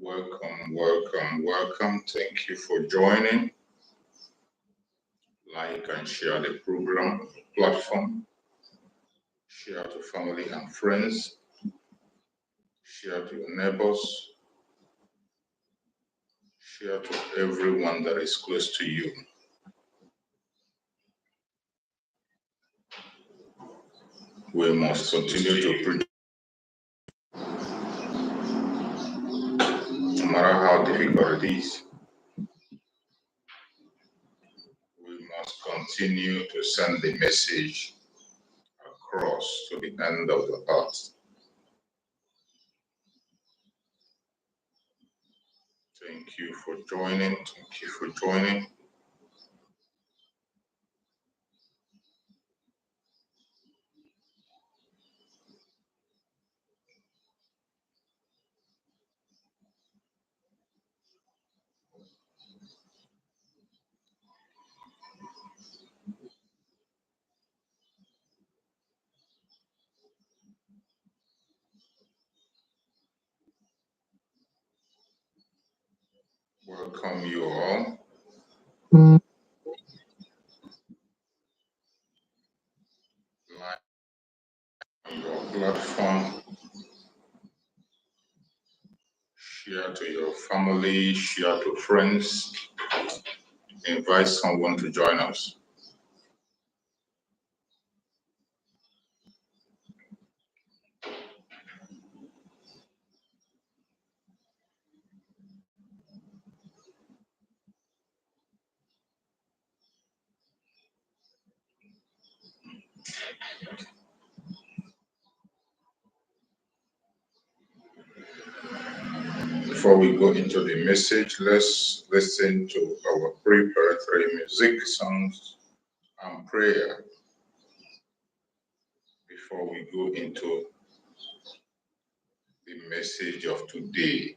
Welcome. Thank you for joining. Like and share the program platform. Share to family and friends. Share to your neighbors. Share to everyone that is close to you. We must continue to preach. No matter how difficult it is, we must continue to send the message across to the end of the earth. Thank you for joining. Welcome you all. Like your platform, share to your family, share to friends, invite someone to join us. Before we go into the message, let's listen to our preparatory music, songs, and prayer before we go into the message of today.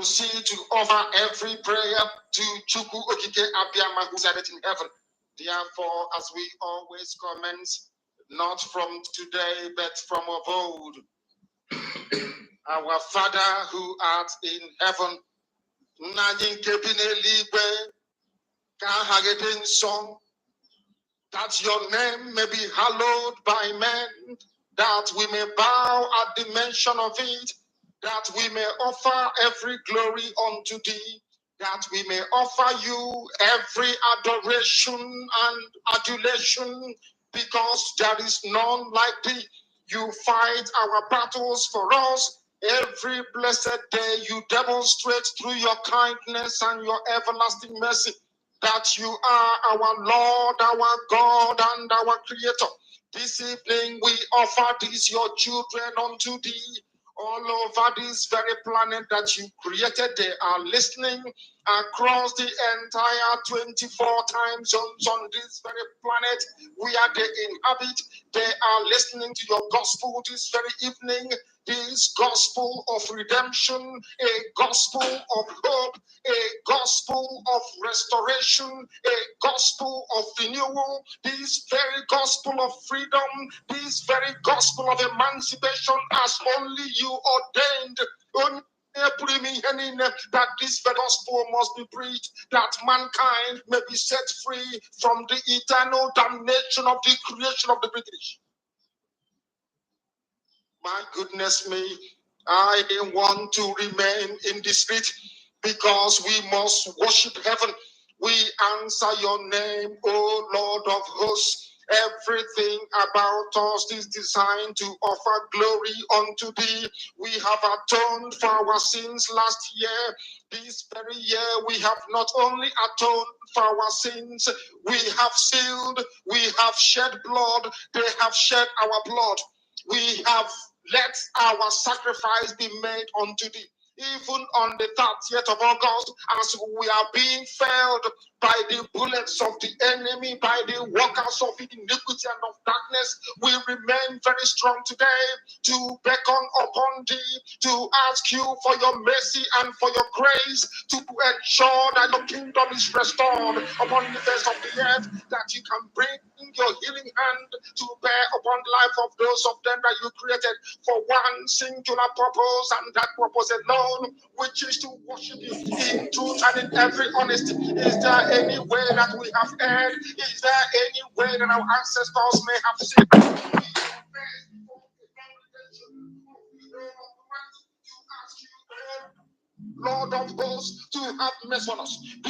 proceed to offer every prayer to Chukwu Okike Abiyama, who said it in heaven. Therefore, as we always commence, not from today, but from of old, our Father who art in heaven, that your name may be hallowed by men, that we may bow at the mention of it, that we may offer every glory unto thee, that we may offer you every adoration and adulation, because there is none like thee. You fight our battles for us. Every blessed day you demonstrate through your kindness and your everlasting mercy that you are our Lord, our God, and our Creator. This evening we offer these your children unto thee. All over this very planet that you created, they are listening across the entire 24 time zones on this very planet where they inhabit. They are listening to your gospel this very evening. This gospel of redemption, a gospel of hope, a gospel of restoration, a gospel of renewal, this very gospel of freedom, this very gospel of emancipation, as only you ordained. That this gospel must be preached, that mankind may be set free from the eternal damnation of the creation of the British. My goodness me, I want to remain in the spirit because we must worship heaven. We answer your name, O Lord of hosts. Everything about us is designed to offer glory unto thee. We have atoned for our sins last year. This very year we have not only atoned for our sins, we have sealed, we have shed blood, they have shed our blood. We have let our sacrifice be made unto thee. Even on the 30th of August, as we are being felled by the bullets of the enemy, by the workers of iniquity and of darkness, we remain very strong today to beckon upon thee, to ask you for your mercy and for your grace, to ensure that your kingdom is restored upon the face of the earth, that you can bring your healing hand to bear upon the life of those of them that you created for one singular purpose, and that purpose alone, which is to worship you in truth and in every honesty. Is there any way that we have erred? Is there any way that our ancestors may have sinned? Lord of hosts, to have mercy on us. You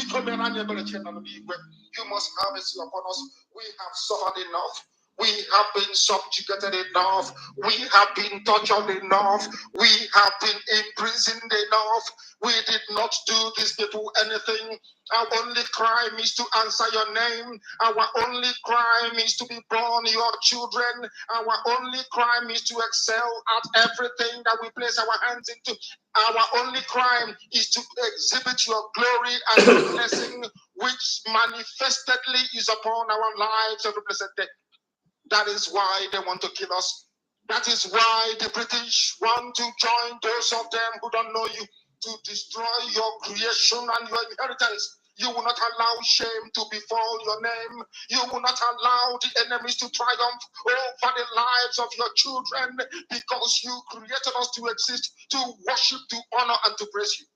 must have mercy upon us. We have suffered enough. We have been subjugated enough. We have been tortured enough. We have been imprisoned enough. We did not do these people anything. Our only crime is to answer your name. Our only crime is to be born your children. Our only crime is to excel at everything that we place our hands into. Our only crime is to exhibit your glory and your blessing, which manifestedly is upon our lives every blessed day. That is why they want to kill us. That is why the British want to join those of them who don't know you to destroy your creation and your inheritance. You will not allow shame to befall your name. You will not allow the enemies to triumph over the lives of your children, because you created us to exist, to worship, to honor, and to praise you.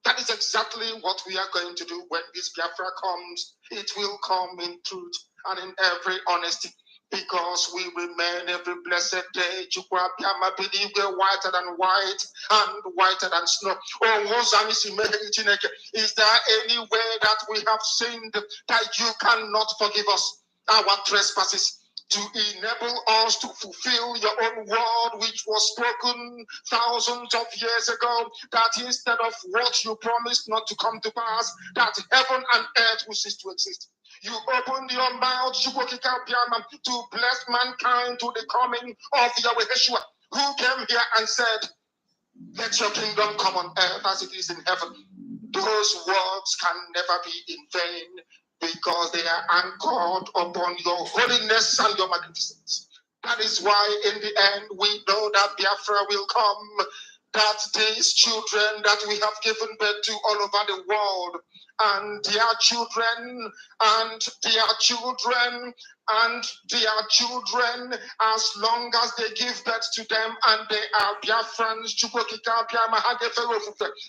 That is exactly what we are going to do when this Biafra comes. It will come in truth and in every honesty, because we remain every blessed day whiter than white and whiter than snow. Is there any way that we have sinned that you cannot forgive us our trespasses, to enable us to fulfill your own word, which was spoken thousands of years ago, that instead of what you promised not to come to pass, that heaven and earth will cease to exist? You opened your mouth to bless mankind to the coming of Yahweh Yeshua, who came here and said, let your kingdom come on earth as it is in heaven. Those words can never be in vain, because they are anchored upon your holiness and your magnificence. That is why in the end we know that Biafra will come. that these children that we have given birth to all over the world, and their children, and their children, and their children, as long as they give birth to them and they are Biafrans,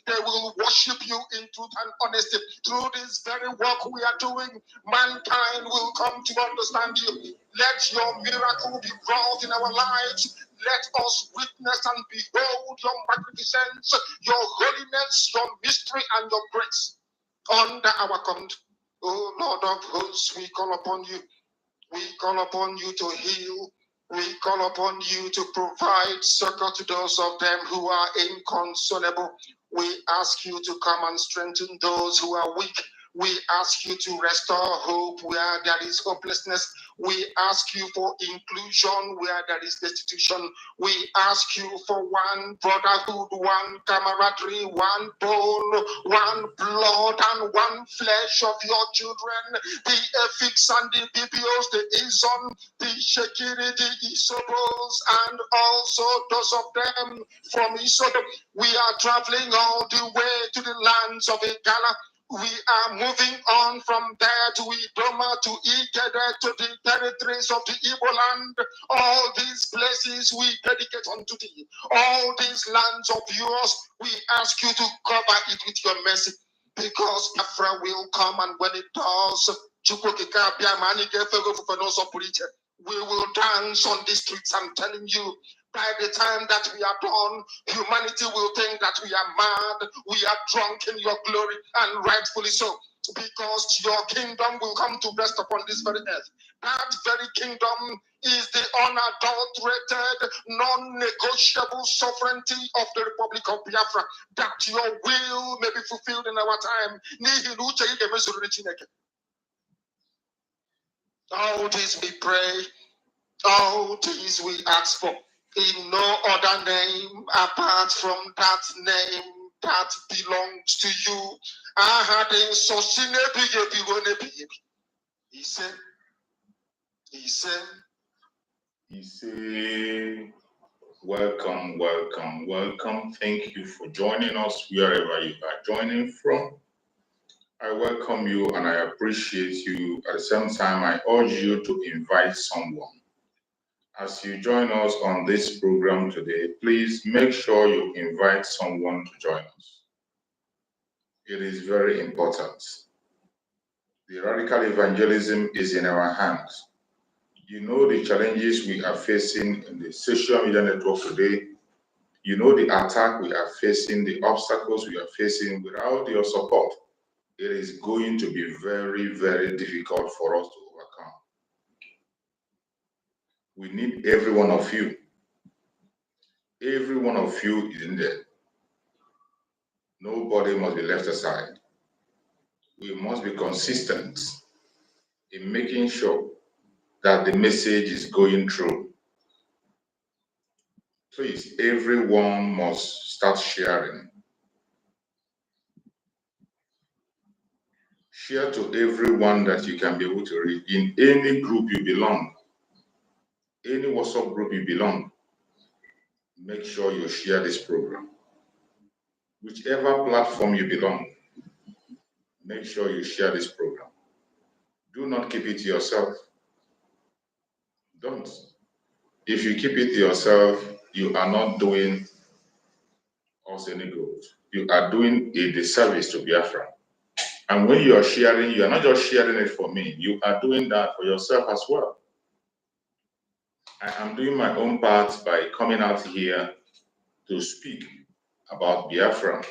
they will worship you in truth and honesty. Through this very work we are doing, mankind will come to understand you. Let your miracle be wrought in our lives. Let us witness and behold your magnificence, your holiness, your mystery, and your grace under our command. Oh Lord of hosts, we call upon you. We call upon you to heal. We call upon you to provide succor to those of them who are inconsolable. We ask you to come and strengthen those who are weak. We ask you to restore hope where there is hopelessness. We ask you for inclusion where there is destitution. We ask you for one brotherhood, one camaraderie, one bone, one blood, and one flesh of your children. The ethics and the BBOs, the Izon, the Shekiri, the Isobos, and also those of them from Isodo. We are traveling all the way to the lands of Ghana. We are moving on from there to Idoma, to Ikeda, to the territories of the Igbo land. All these places we dedicate unto thee. All these lands of yours, we ask you to cover it with your mercy. Because Biafra will come, and when it does, we will dance on the streets. I'm telling you, by the time that we are done, humanity will think that we are mad, we are drunk in your glory, and rightfully so, because your kingdom will come to rest upon this very earth. That very kingdom is the unadulterated, non-negotiable sovereignty of the Republic of Biafra, that your will may be fulfilled in our time. All this we pray, all these we ask for, in no other name apart from that name that belongs to you. He said, welcome, welcome, welcome. Thank you for joining us wherever you are joining from. I welcome you and I appreciate you. At the same time, I urge you to invite someone. As you join us on this program today, please make sure you invite someone to join us. It is very important. The radical evangelism is in our hands. You know the challenges we are facing in the social media network today. You know the attack we are facing, the obstacles we are facing. Without your support, it is going to be very, very difficult for us to overcome. We need every one of you. Every one of you is in there. Nobody must be left aside. We must be consistent in making sure that the message is going through. Please, everyone must start sharing. Share to everyone that you can be able to read in any group you belong, any WhatsApp group you belong. Make sure you share this program. Whichever platform you belong, make sure you share this program. Do not keep it to yourself. Don't. If you keep it to yourself, you are not doing us any good. You are doing a disservice to Biafra. And when you are sharing, you are not just sharing it for me, you are doing that for yourself as well. I am doing my own part by coming out here to speak about Biafra.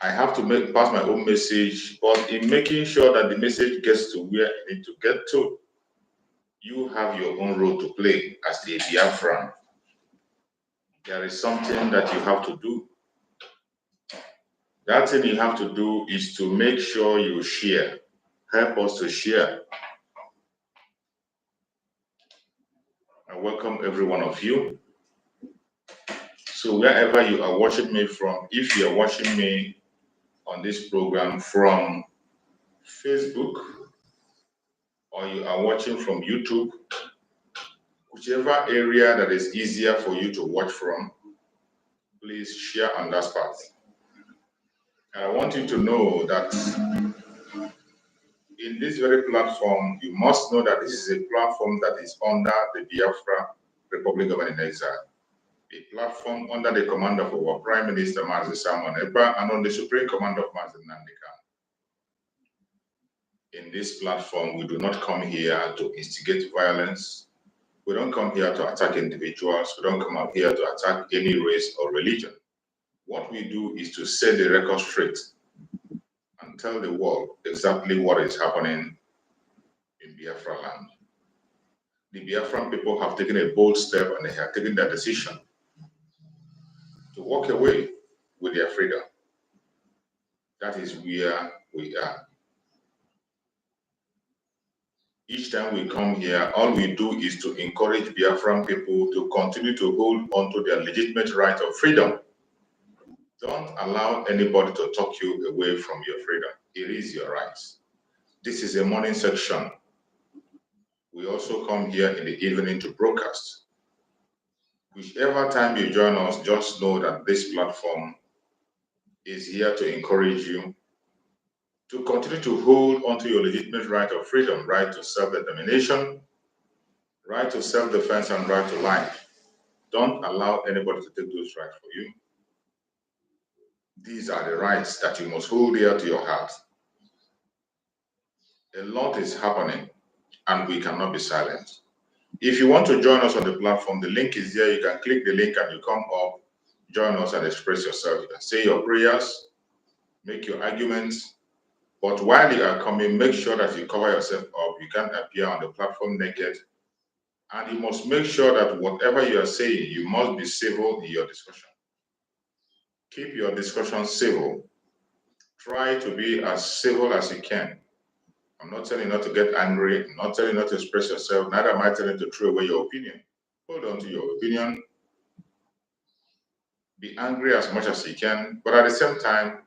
I have to pass my own message, but in making sure that the message gets to where it needs to get to, you have your own role to play as a Biafran. There is something that you have to do. That thing you have to do is to make sure you share. Help us to share. I welcome every one of you. So wherever you are watching me from, if you are watching me on this program from Facebook, or you are watching from YouTube, whichever area that is easier for you to watch from, Please share on that part. And I want you to know that in this very platform, you must know that this is a platform that is under the Biafra Republic Government in Exile, a platform under the command of our Prime Minister, Mazi Simon Ekpa, and on the Supreme Command of Mazi Nandika. In this platform, we do not come here to instigate violence. We don't come here to attack individuals. We don't come out here to attack any race or religion. What we do is to set the record straight and tell the world exactly what is happening in Biafra land. The Biafran people have taken a bold step and they have taken their decision to walk away with their freedom. That is where we are. Each time we come here, all we do is to encourage Biafran people to continue to hold on to their legitimate right of freedom. Don't allow anybody to talk you away from your freedom. It is your right. This is a morning section. We also come here in the evening to broadcast. Whichever time you join us, just know that this platform is here to encourage you to continue to hold onto your legitimate right of freedom, right to self-determination, right to self-defense, and right to life. Don't allow anybody to take those rights for you. These are the rights that you must hold dear to your heart. A lot is happening, and we cannot be silent. If you want to join us on the platform, the link is there. You can click the link and you come up, join us and express yourself. You can say your prayers, make your arguments. But while you are coming, make sure that you cover yourself up. You can't appear on the platform naked. And you must make sure that whatever you are saying, you must be civil in your discussion. Keep your discussion civil. Try to be as civil as you can. I'm not telling you not to get angry. I'm not telling you not to express yourself. Neither am I telling you to throw away your opinion. Hold on to your opinion. Be angry as much as you can, but at the same time,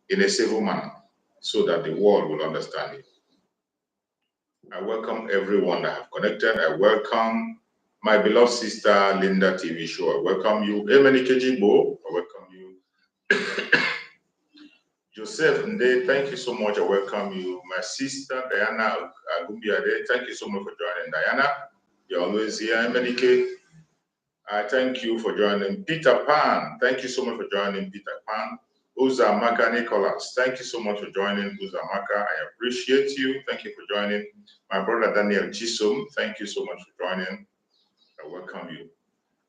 in a civil manner, so that the world will understand you. I welcome everyone that have connected. I welcome my beloved sister, Linda TV Show. I welcome you. Emily Kejibo, I welcome you. Joseph Nde, thank you so much. I welcome you. My sister, Diana Agumbiade, thank you so much for joining. Diana, you're always here. Emily K, I thank you for joining. Peter Pan, thank you so much for joining. Peter Pan. Uzamaka Nicholas, thank you so much for joining. Uzamaka, I appreciate you. Thank you for joining. My brother Daniel Chisum, thank you so much for joining. I welcome you.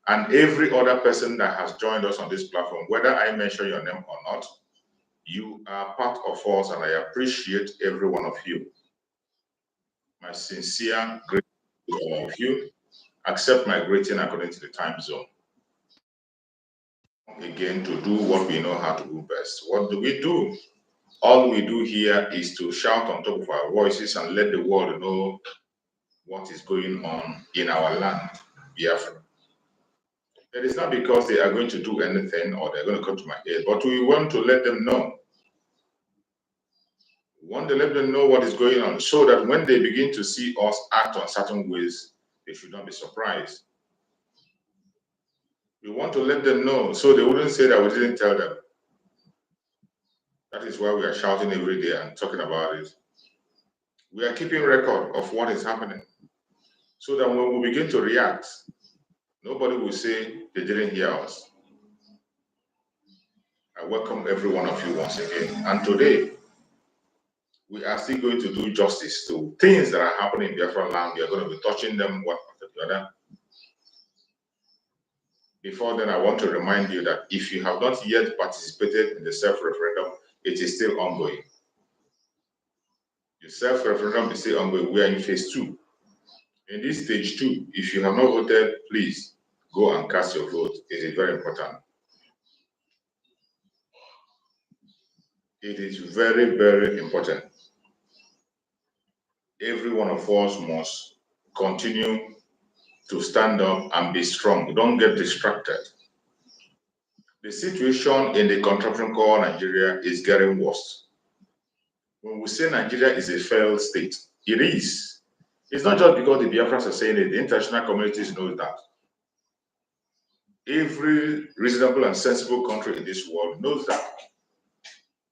And every other person that has joined us on this platform, whether I mention your name or not, you are part of us, and I appreciate every one of you. My sincere greeting to all of you. Accept my greeting according to the time zone. Again, to do what we know how to do best. What do we do? All we do here is to shout on top of our voices and let the world know what is going on in our land, Biafra. It is not because they are going to do anything or they're going to come to my aid, but we want to let them know. We want to let them know what is going on so that when they begin to see us act on certain ways, they should not be surprised. We want to let them know so they wouldn't say that we didn't tell them. That is why we are shouting every day and talking about it. We are keeping record of what is happening so that when we begin to react, nobody will say they didn't hear us. I welcome every one of you once again. And today, we are still going to do justice to things that are happening in Biafra land. We are going to be touching them one after the other. Before then, I want to remind you that if you have not yet participated in the self-referendum, it is still ongoing. The self-referendum is still ongoing. We are in phase 2. In this stage 2, if you have not voted, please go and cast your vote. It is very important. It is very, very important. Every one of us must continue to stand up and be strong. Don't get distracted. The situation in the contraption called Nigeria is getting worse. When we say Nigeria is a failed state, it is. It's not just because the Biafrans are saying it, the international communities know that. Every reasonable and sensible country in this world knows that.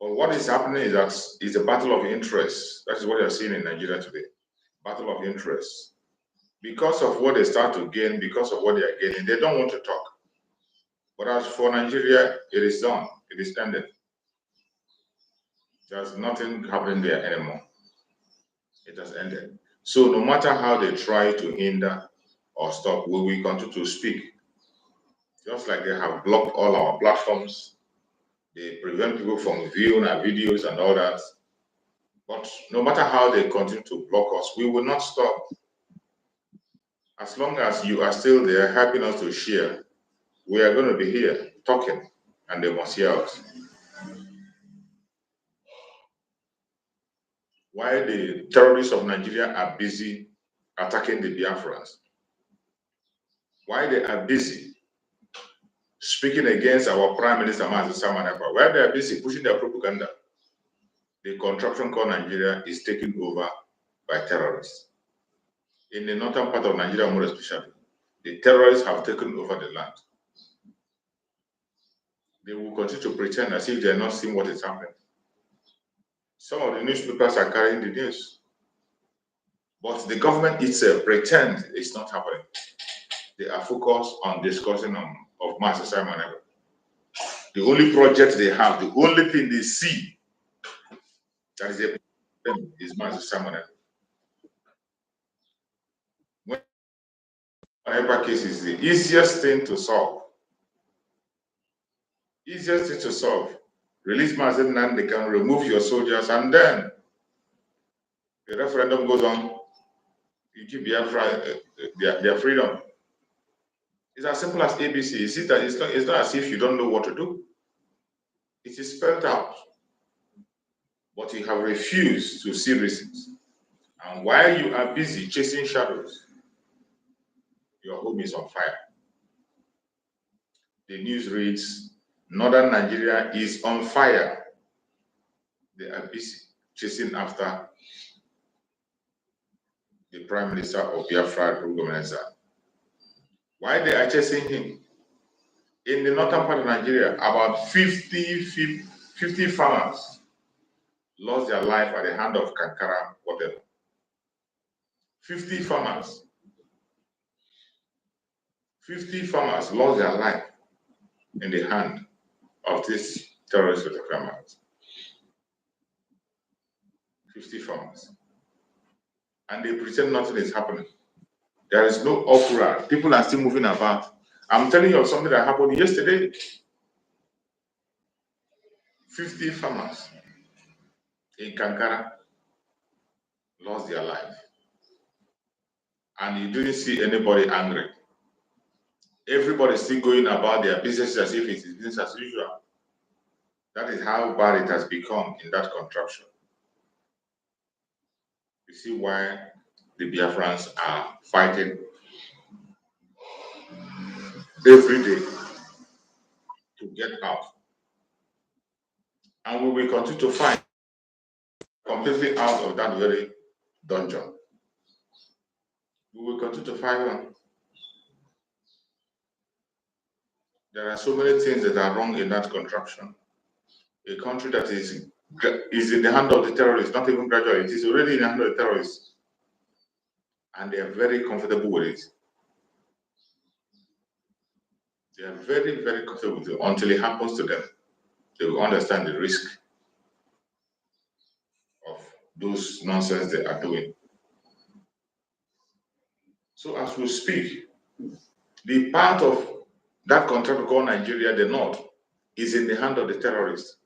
But what is happening is that it's a battle of interest. That is what you're seeing in Nigeria today. Battle of interest. Because of what they start to gain, because of what they are gaining, they don't want to talk. But as for Nigeria, it is done. It is ended. There's nothing happening there anymore. It has ended. So no matter how they try to hinder or stop, we will continue to speak. Just like they have blocked all our platforms, they prevent people from viewing our videos and all that. But no matter how they continue to block us, we will not stop. As long as you are still there helping us to share, we are going to be here talking, and they must hear us. While the terrorists of Nigeria are busy attacking the Biafrans, while they are busy speaking against our Prime Minister, while they are busy pushing their propaganda, the contraption called Nigeria is taken over by terrorists. In the northern part of Nigeria, more especially, the terrorists have taken over the land. They will continue to pretend as if they are not seeing what is happening. Some of the newspapers are carrying the news, but the government itself pretends it's not happening. They are focused on discussing of Master Simon. The only project they have, the only thing they see that is a problem is Master Simon. Whatever case is the easiest thing to solve. Easiest thing to solve. Release Master Nan, they can remove your soldiers, and then the referendum goes on. You give Biafra their freedom. It's as simple as ABC. You see that it's not as if you don't know what to do. It is spelled out. But you have refused to see reasons. And while you are busy chasing shadows, your home is on fire. The news reads, Northern Nigeria is on fire. They are busy chasing after the Prime Minister of Biafra, Rugomeneza. Why they are chasing him? In the northern part of Nigeria, about 50 farmers lost their life at the hand of Kankara, whatever. 50 farmers. 50 farmers lost their life in the hand of this terrorist with the farmers. 50 farmers. And they pretend nothing is happening. There is no uproar. People are still moving about. I'm telling you of something that happened yesterday. 50 farmers in Kankara lost their life. And you didn't see anybody angry. Everybody is still going about their business as if it is business as usual. That is how bad it has become in that contraption. You see why the Biafrans are fighting every day to get out. And we will continue to fight completely out of that very dungeon. We will continue to fight on. There are so many things that are wrong in that contraption. A country that is in the hand of the terrorists, not even gradually, it is already in the hand of the terrorists. And they are very comfortable with it. They are very, very comfortable with it until it happens to them. They will understand the risk of those nonsense they are doing. So as we speak, the part of that contract called Nigeria, the North, is in the hand of the terrorists.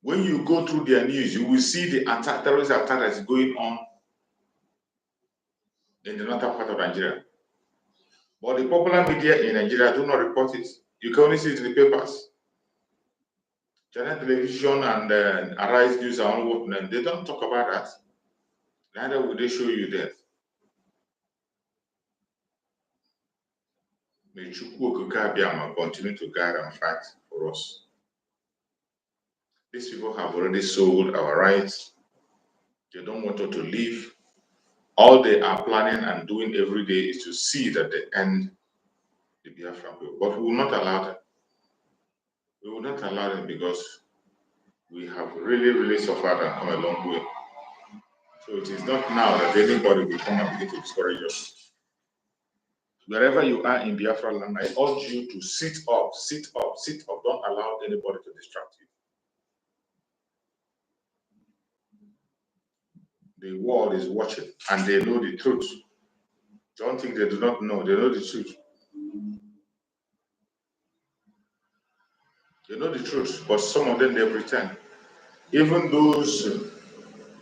When you go through their news, you will see the terrorist attack that is going on in the northern part of Nigeria. But the popular media in Nigeria do not report it. You can only see it in the papers. Channel Television and Arise News and all of them, they don't talk about that. Neither will they show you that. May Chukwu Okike continue to guide and fight for us. These people have already sold our rights. They don't want us to leave. All they are planning and doing every day is to see that they end the Biafra people. But we will not allow them. We will not allow them because we have really, really suffered and come a long way. So it is not now that anybody will come and begin to discourage us. Wherever you are in Biafra land, I urge you to sit up, sit up, sit up. Don't allow anybody to distract you. The world is watching and they know the truth. Don't think they do not know. They know the truth. They know the truth, but some of them, they pretend. Even those,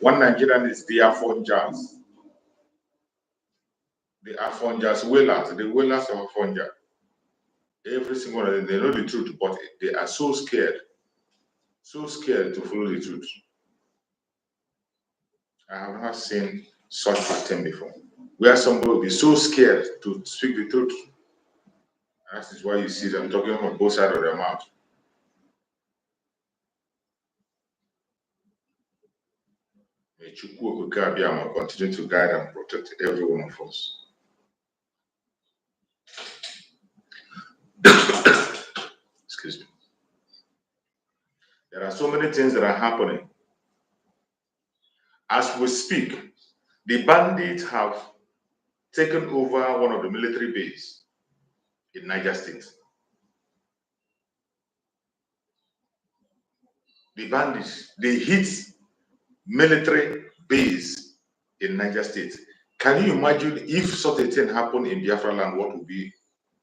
one Nigerian is the Afonjas. The Afonjas Wailers, the Wailers of Afonja. Every single one of them, they know the truth, but they are so scared to follow the truth. I have not seen such pattern before, where somebody will be so scared to speak the truth. That is why you see them talking from both sides of their mouth. May Chukwu Okike continue to guide and protect every one of us. Excuse me. There are so many things that are happening. As we speak, the bandits have taken over one of the military bases in Niger State. The bandits, they hit military base in Niger State. Can you imagine if such a thing happened in Biafra land, what would be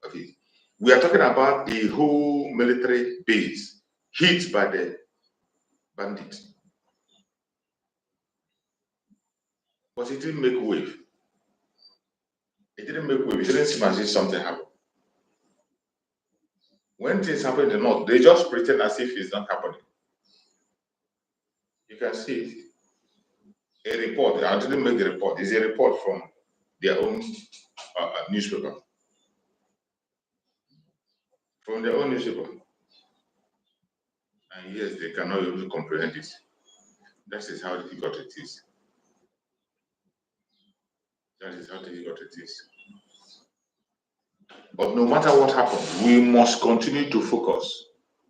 of it? We are talking about a whole military base hit by the bandits. But it didn't make wave. It didn't make wave. It didn't seem as if something happened. When things happen in the north, they just pretend as if it's not happening. You can see it. A report. I didn't make the report. It's a report from their own newspaper. From their own newspaper. And yes, they cannot even comprehend it. That is how difficult it is. That is how difficult it is. But no matter what happens, we must continue to focus.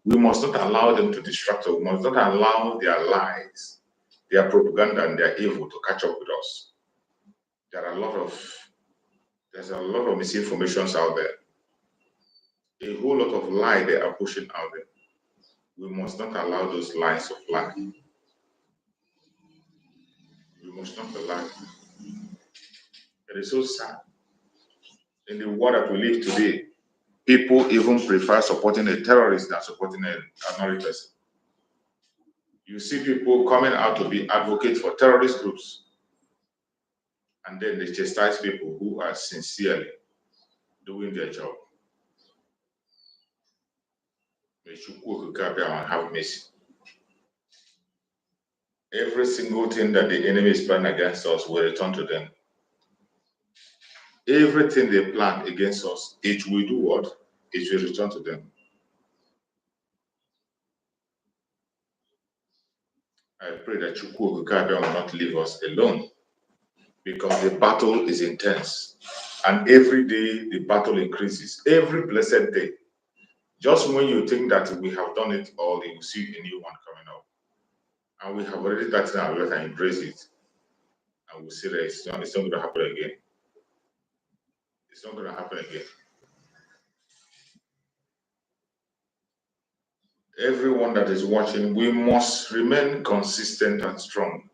We must not allow them to distract us. We must not allow their lies, their propaganda, and their evil to catch up with us. There's a lot of misinformations out there. A whole lot of lie they are pushing out there. We must not allow those lies to fly. We must not allow it. It is so sad. In the world that we live today, people even prefer supporting a terrorist than supporting another person. You see people coming out to be advocates for terrorist groups, and then they chastise people who are sincerely doing their job. May Chukwu Okike have mercy. Every single thing that the enemy is planning against us will return to them. Everything they plan against us, it will do what? It will return to them. I pray that Chukwu Okike will not leave us alone, because the battle is intense. And every day the battle increases. Every blessed day. Just when you think that we have done it all, you will see a new one coming up. And we have already taken our lot and embraced it. And we'll see that it's not going to happen again. It's not going to happen again. Everyone that is watching, we must remain consistent and strong.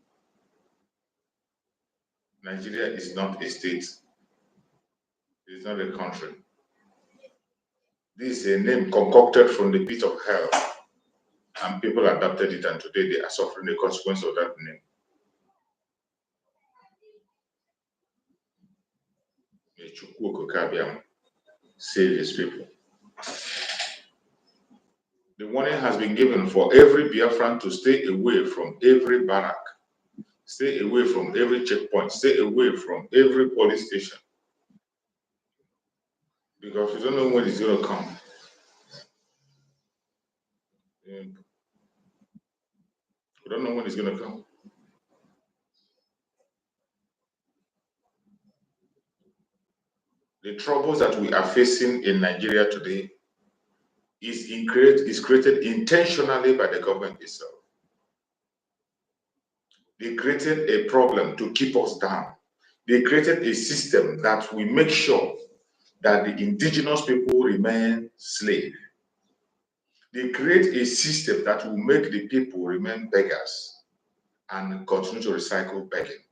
Nigeria is not a state. It is not a country. This is a name concocted from the pit of hell. And people adopted it, and today they are suffering the consequence of that name. May Chukwu Okike save his people. The warning has been given for every Biafran to stay away from every barrack, stay away from every checkpoint, stay away from every police station. Because we don't know when it's going to come. We don't know when it's going to come. The troubles that we are facing in Nigeria today is created intentionally by the government itself. They created a problem to keep us down. They created a system that will make sure that the indigenous people remain slaves. They create a system that will make the people remain beggars and continue to recycle begging.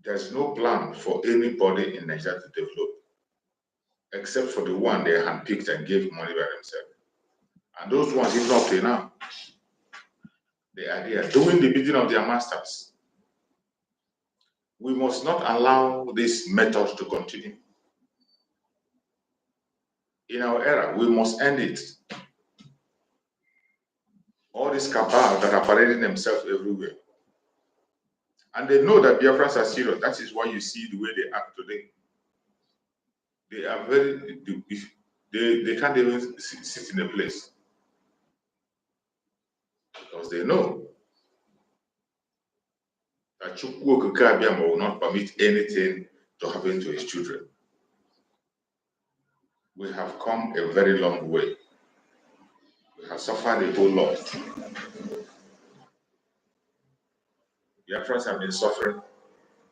There's no plan for anybody in Nigeria to develop, except for the one they handpicked and gave money by themselves. And those ones, even up to now, they are there doing the bidding of their masters. We must not allow this method to continue. In our era, we must end it. All these cabals that are parading themselves everywhere. And they know that Biafrans are serious. That is why you see the way they act today. They are very, they can't even sit in a place. Because they know that Chukwu Okike Abiama will not permit anything to happen to his children. We have come a very long way. We have suffered a whole lot. Biafrans have been suffering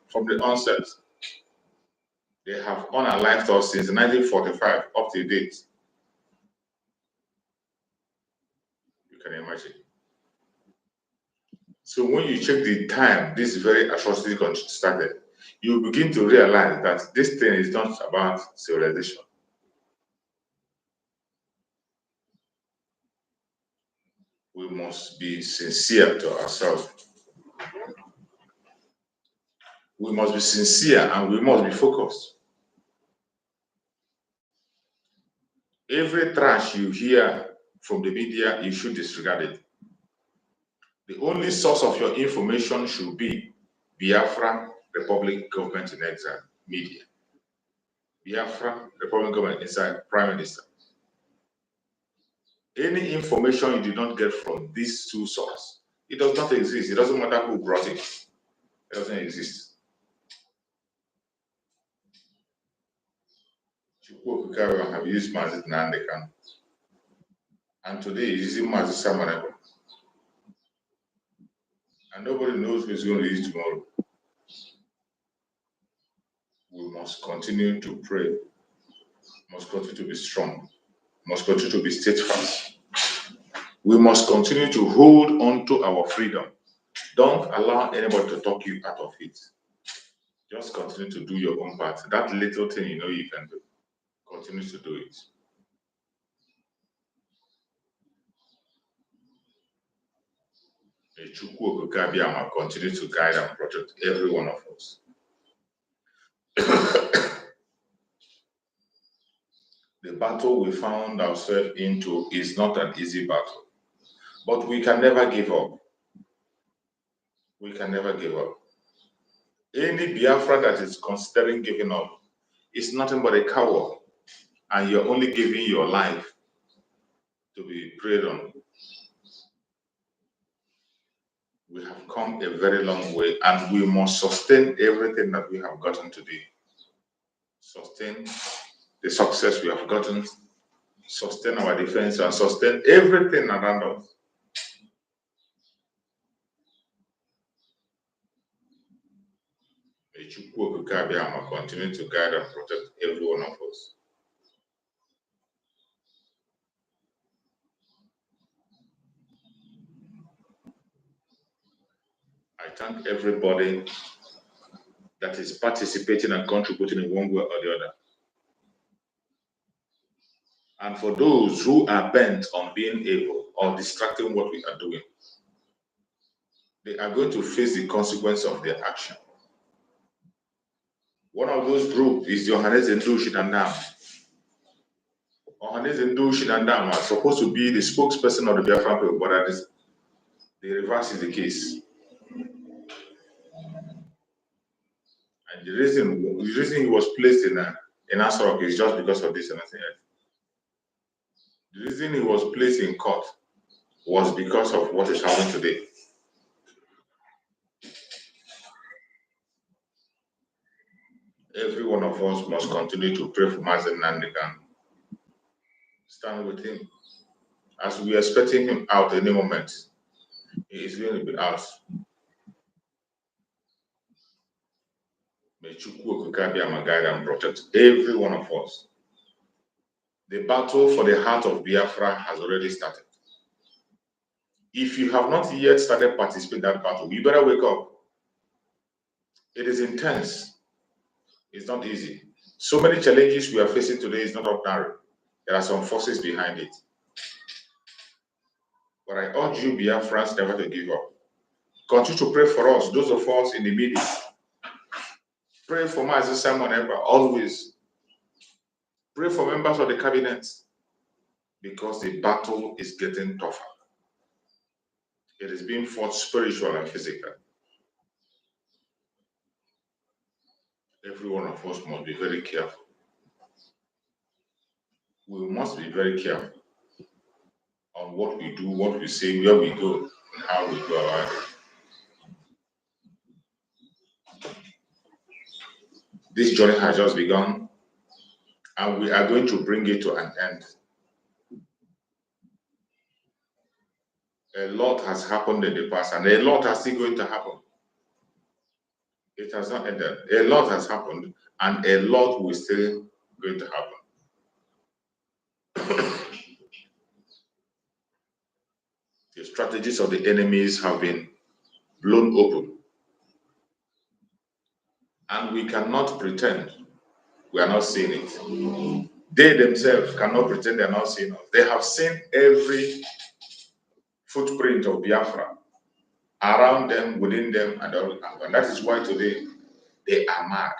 from the onset. They have unalived us since 1945 up to date. You can imagine. So when you check the time this very atrocity started, you begin to realize that this thing is not about civilization. We must be sincere to ourselves. We must be sincere and we must be focused. Every trash you hear from the media, you should disregard it. The only source of your information should be Biafra Republic Government in Exile media. Biafra Republic Government inside Prime Minister. Any information you did not get from these two sources, it does not exist. It doesn't matter who brought it. It doesn't exist. Chukwu Okike have used Mazit Nandekan. And today he's using Mazit Samarebo. And nobody knows who's going to use tomorrow. We must continue to pray, must continue to be strong, must continue to be steadfast. We must continue to hold on to our freedom. Don't allow anybody to talk you out of it. Just continue to do your own part. That little thing you know you can do, continue to do it. May Chukwu Okike Abiama continue to guide and protect every one of us. The battle we found ourselves into is not an easy battle, but we can never give up. We can never give up. Any Biafra that is considering giving up is nothing but a coward, and you're only giving your life to be preyed on. We have come a very long way, and we must sustain everything that we have gotten today. Sustain the success we have gotten, sustain our defense, and sustain everything around us. May Chukwu Okike Abiama continue to guide and protect every one of us. I thank everybody that is participating and contributing in one way or the other. And for those who are bent on being able or distracting what we are doing, they are going to face the consequence of their action. One of those groups is the Ohaneze Ndu Shinandam. Ohaneze Ndu Shinandam are supposed to be the spokesperson of the Biafra people, but the reverse is the case. And the reason he was placed in Asarok is just because of this and nothing else. The reason he was placed in court was because of what is happening today. Every one of us must continue to pray for Mazen Nandekan. Stand with him. As we are expecting him out any moment, he is going to be out. May Chukwu Okukabiyama guide and protect every one of us. The battle for the heart of Biafra has already started. If you have not yet started participating in that battle, you better wake up. It is intense. It's not easy. So many challenges we are facing today is not ordinary. There are some forces behind it. But I urge you, Biafrans, never to give up. Continue to pray for us, those of us in the media. Pray for Mazi Simon Ever, always. Pray for members of the cabinet, because the battle is getting tougher. It is being fought spiritual and physical. Every one of us must be very careful. We must be very careful on what we do, what we say, where we go, and how we go about it. This journey has just begun, and we are going to bring it to an end. A lot has happened in the past, and a lot is still going to happen. It has not ended. A lot has happened, and a lot will still going to happen. The strategies of the enemies have been blown open, and we cannot pretend we are not seeing it. They themselves cannot pretend they are not seeing us. They have seen every footprint of Biafra around them, within them, and all. And that is why today they are mad.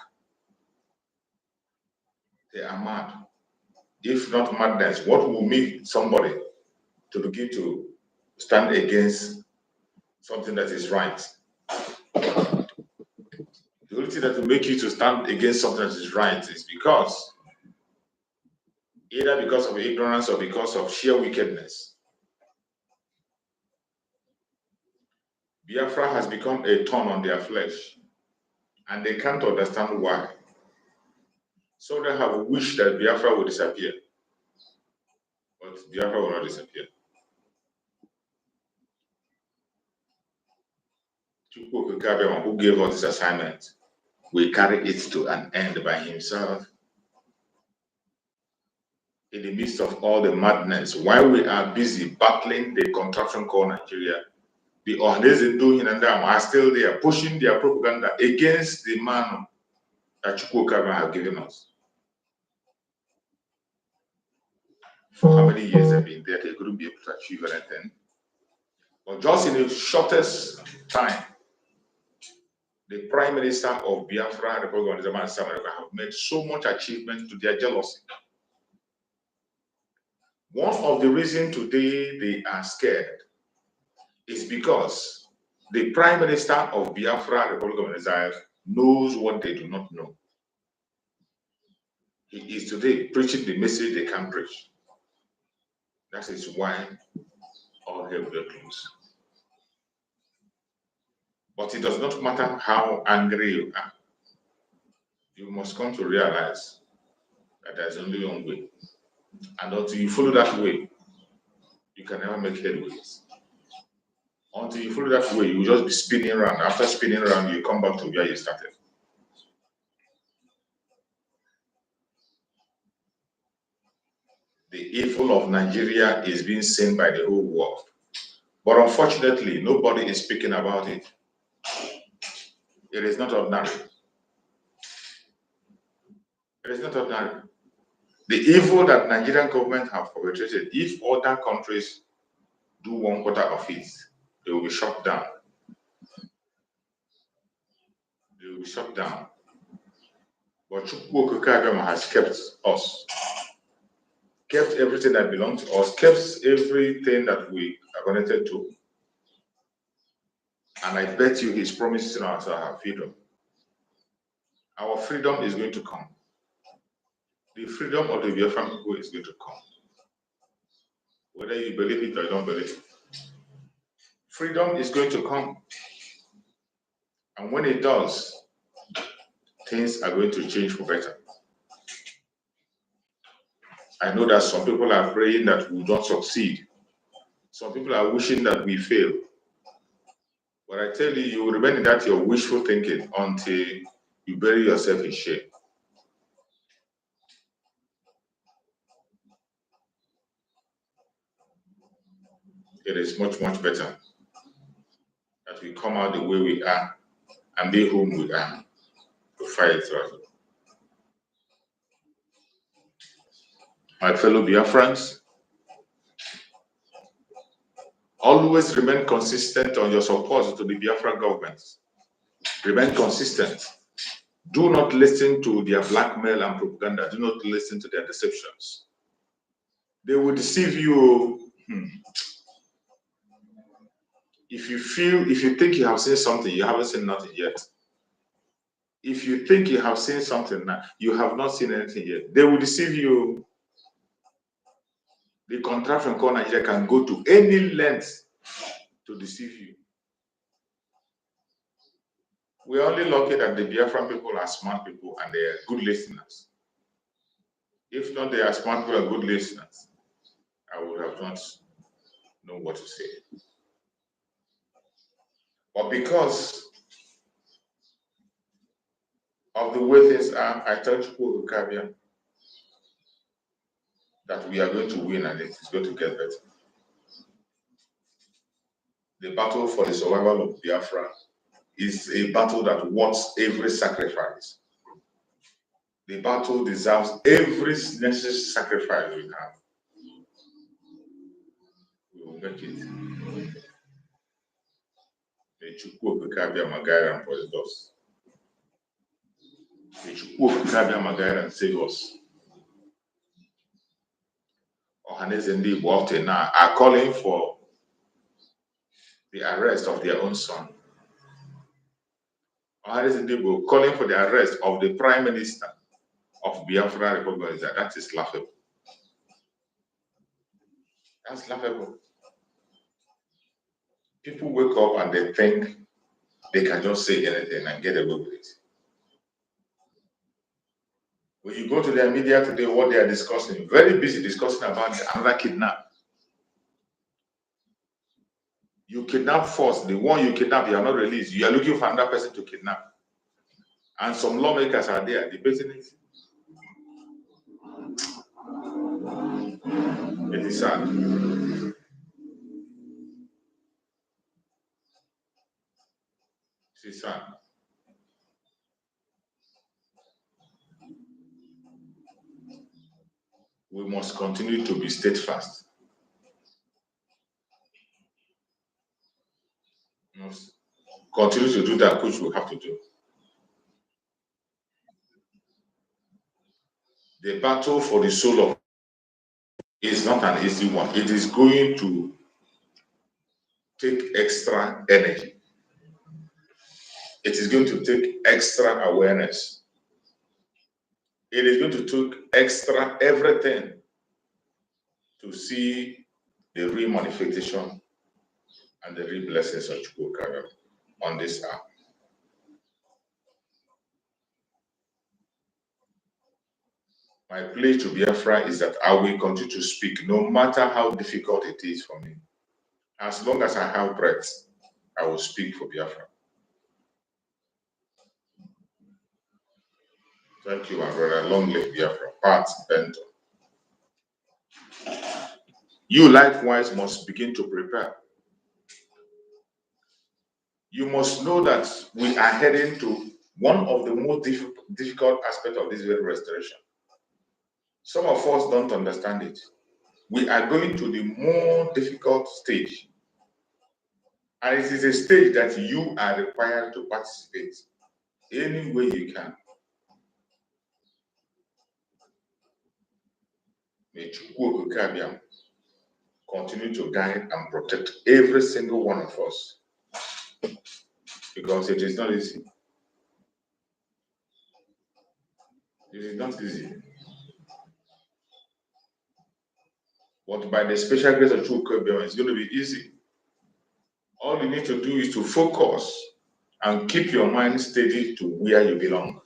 They are mad. If not madness, what will make somebody to begin to stand against something that is right? The only thing that will make you to stand against something that is right is because either because of ignorance or because of sheer wickedness. Biafra has become a thorn on their flesh, and they can't understand why. So they have wished that Biafra would disappear, but Biafra will not disappear. Chukwu Okukabiyama, who gave us this assignment, will carry it to an end by himself. In the midst of all the madness, while we are busy battling the contraption called Nigeria, the Ohanese doing and are still there pushing their propaganda against the man that Chukwu Okukabiyama has given us. For how many years they've been there, they couldn't be able to achieve anything. But just in the shortest time, the Prime Minister of Biafra, Republic of Nigeria, have made so much achievement to their jealousy. One of the reasons today they are scared is because the Prime Minister of Biafra, Republic of Nigeria, knows what they do not know. He is today preaching the message they can't preach. That is why all hell breaks loose. But it does not matter how angry you are. You must come to realize that there is only one way. And until you follow that way, you can never make headways. Until you follow that way, you will just be spinning around. After spinning around, you come back to where you started. The evil of Nigeria is being seen by the whole world. But unfortunately, nobody is speaking about it. It is not ordinary. It is not ordinary. The evil that Nigerian government have perpetrated, if other countries do 1/4 of it, they will be shut down. They will be shut down. But Chukwu Okukabiyama has kept us, kept everything that belongs to us, kept everything that we are connected to. And I bet you he's promising us our freedom. Our freedom is going to come. The freedom of the Biafran people is going to come. Whether you believe it or you don't believe it. Freedom is going to come. And when it does, things are going to change for better. I know that some people are praying that we don't succeed. Some people are wishing that we fail. But I tell you, you will remain in that your wishful thinking until you bury yourself in shame. It is much, much better that we come out the way we are and be whom we are to fight right. My fellow Biafrans, always remain consistent on your support to the Biafra government. Remain consistent. Do not listen to their blackmail and propaganda. Do not listen to their deceptions. They will deceive you. If you think you have seen something, you haven't seen nothing yet. If you think you have seen something now, you have not seen anything yet. They will deceive you. The contraption called Nigeria can go to any length to deceive you. We're only lucky that the Biafran people are smart people and they are good listeners. If not, they are smart people and good listeners, I would have not known what to say. But because of the way things are, I told you that we are going to win and it is going to get better. The battle for the survival of Biafra is a battle that wants every sacrifice. The battle deserves every necessary sacrifice we have. We will make it. May Chukwu Okikabia Magaya and protect us. May Chukwu Okikabia Magaya and save us. Ohaneze ndị Igbo often now are calling for the arrest of their own son. Ohaneze ndị Igbo calling for the arrest of the Prime Minister of Biafra Republic. That is laughable. That's laughable. People wake up and they think they can just say anything and get away with it. When you go to their media today, what they are discussing, very busy discussing about another kidnap. You kidnap first, the one you kidnap, you are not released. You are looking for another person to kidnap. And some lawmakers are there debating it. It is sad. It is sad. We must continue to be steadfast. We must continue to do that which we have to do. The battle for the soul of is not an easy one. It is going to take extra energy. It is going to take extra awareness. It is going to take extra everything to see the real manifestation and the real blessings of Chukwu on this earth. My plea to Biafra is that I will continue to speak no matter how difficult it is for me. As long as I have breath, I will speak for Biafra. Thank you, my brother. Long live Biafra. Pat Benton. You likewise must begin to prepare. You must know that we are heading to one of the most difficult aspects of this very restoration. Some of us don't understand it. We are going to the more difficult stage. And it is a stage that you are required to participate any way you can. May Chukwu Okikabia continue to guide and protect every single one of us. Because it is not easy. It is not easy. But by the special grace of Chukwu Okikabia, it's going to be easy. All you need to do is to focus and keep your mind steady to where you belong.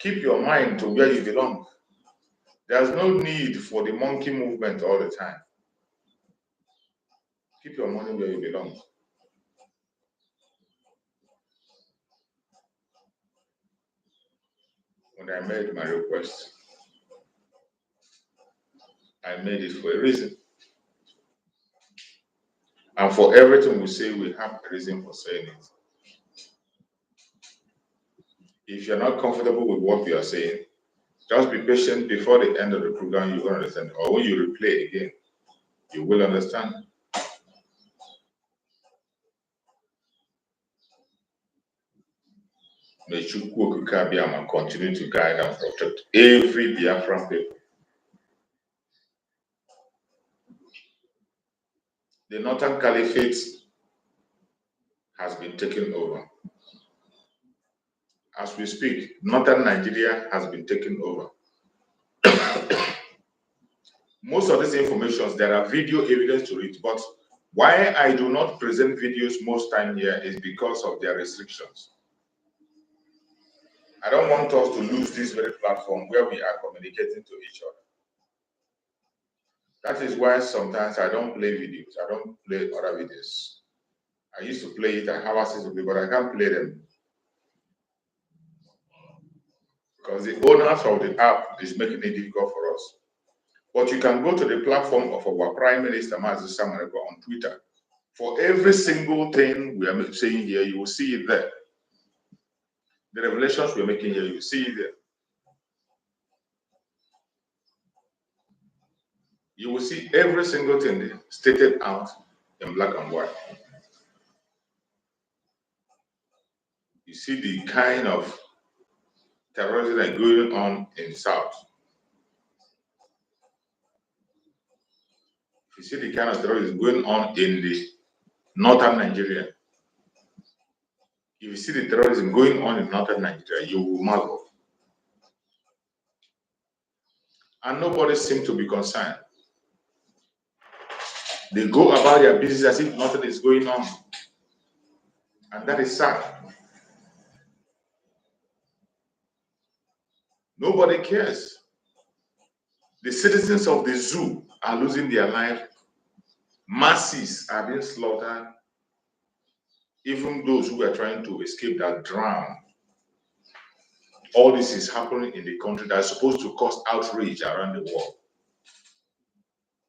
Keep your mind to where you belong. There's no need for the monkey movement all the time. Keep your money where you belong. When I made my request, I made it for a reason. And for everything we say, we have a reason for saying it. If you're not comfortable with what we are saying, just be patient. Before the end of the program, you will understand. Or when you replay again, you will understand. May Chukwu Okike continue to guide and protect every Biafran people. The Northern Caliphate has been taken over. As we speak, Northern Nigeria has been taken over. Most of these information, there are video evidence to it, but why I do not present videos most time here is because of their restrictions. I don't want us to lose this very platform where we are communicating to each other. That is why sometimes I don't play videos. I don't play other videos. I used to play it, I have access to play, but I can't play them. Because the owners of the app is making it difficult for us. But you can go to the platform of our Prime Minister, Mazi Samareko, on Twitter. For every single thing we are saying here, you will see it there. The revelations we're making here, you will see it there. You will see every single thing stated out in black and white. You see the kind of terrorism that is going on in the South. You see the kind of terrorism going on in the Northern Nigeria. If you see the terrorism going on in Northern Nigeria, you will marvel. And nobody seems to be concerned. They go about their business as if nothing is going on. And that is sad. Nobody cares. The citizens of the zoo are losing their life. Masses are being slaughtered. Even those who are trying to escape that drown. All this is happening in the country that is supposed to cause outrage around the world.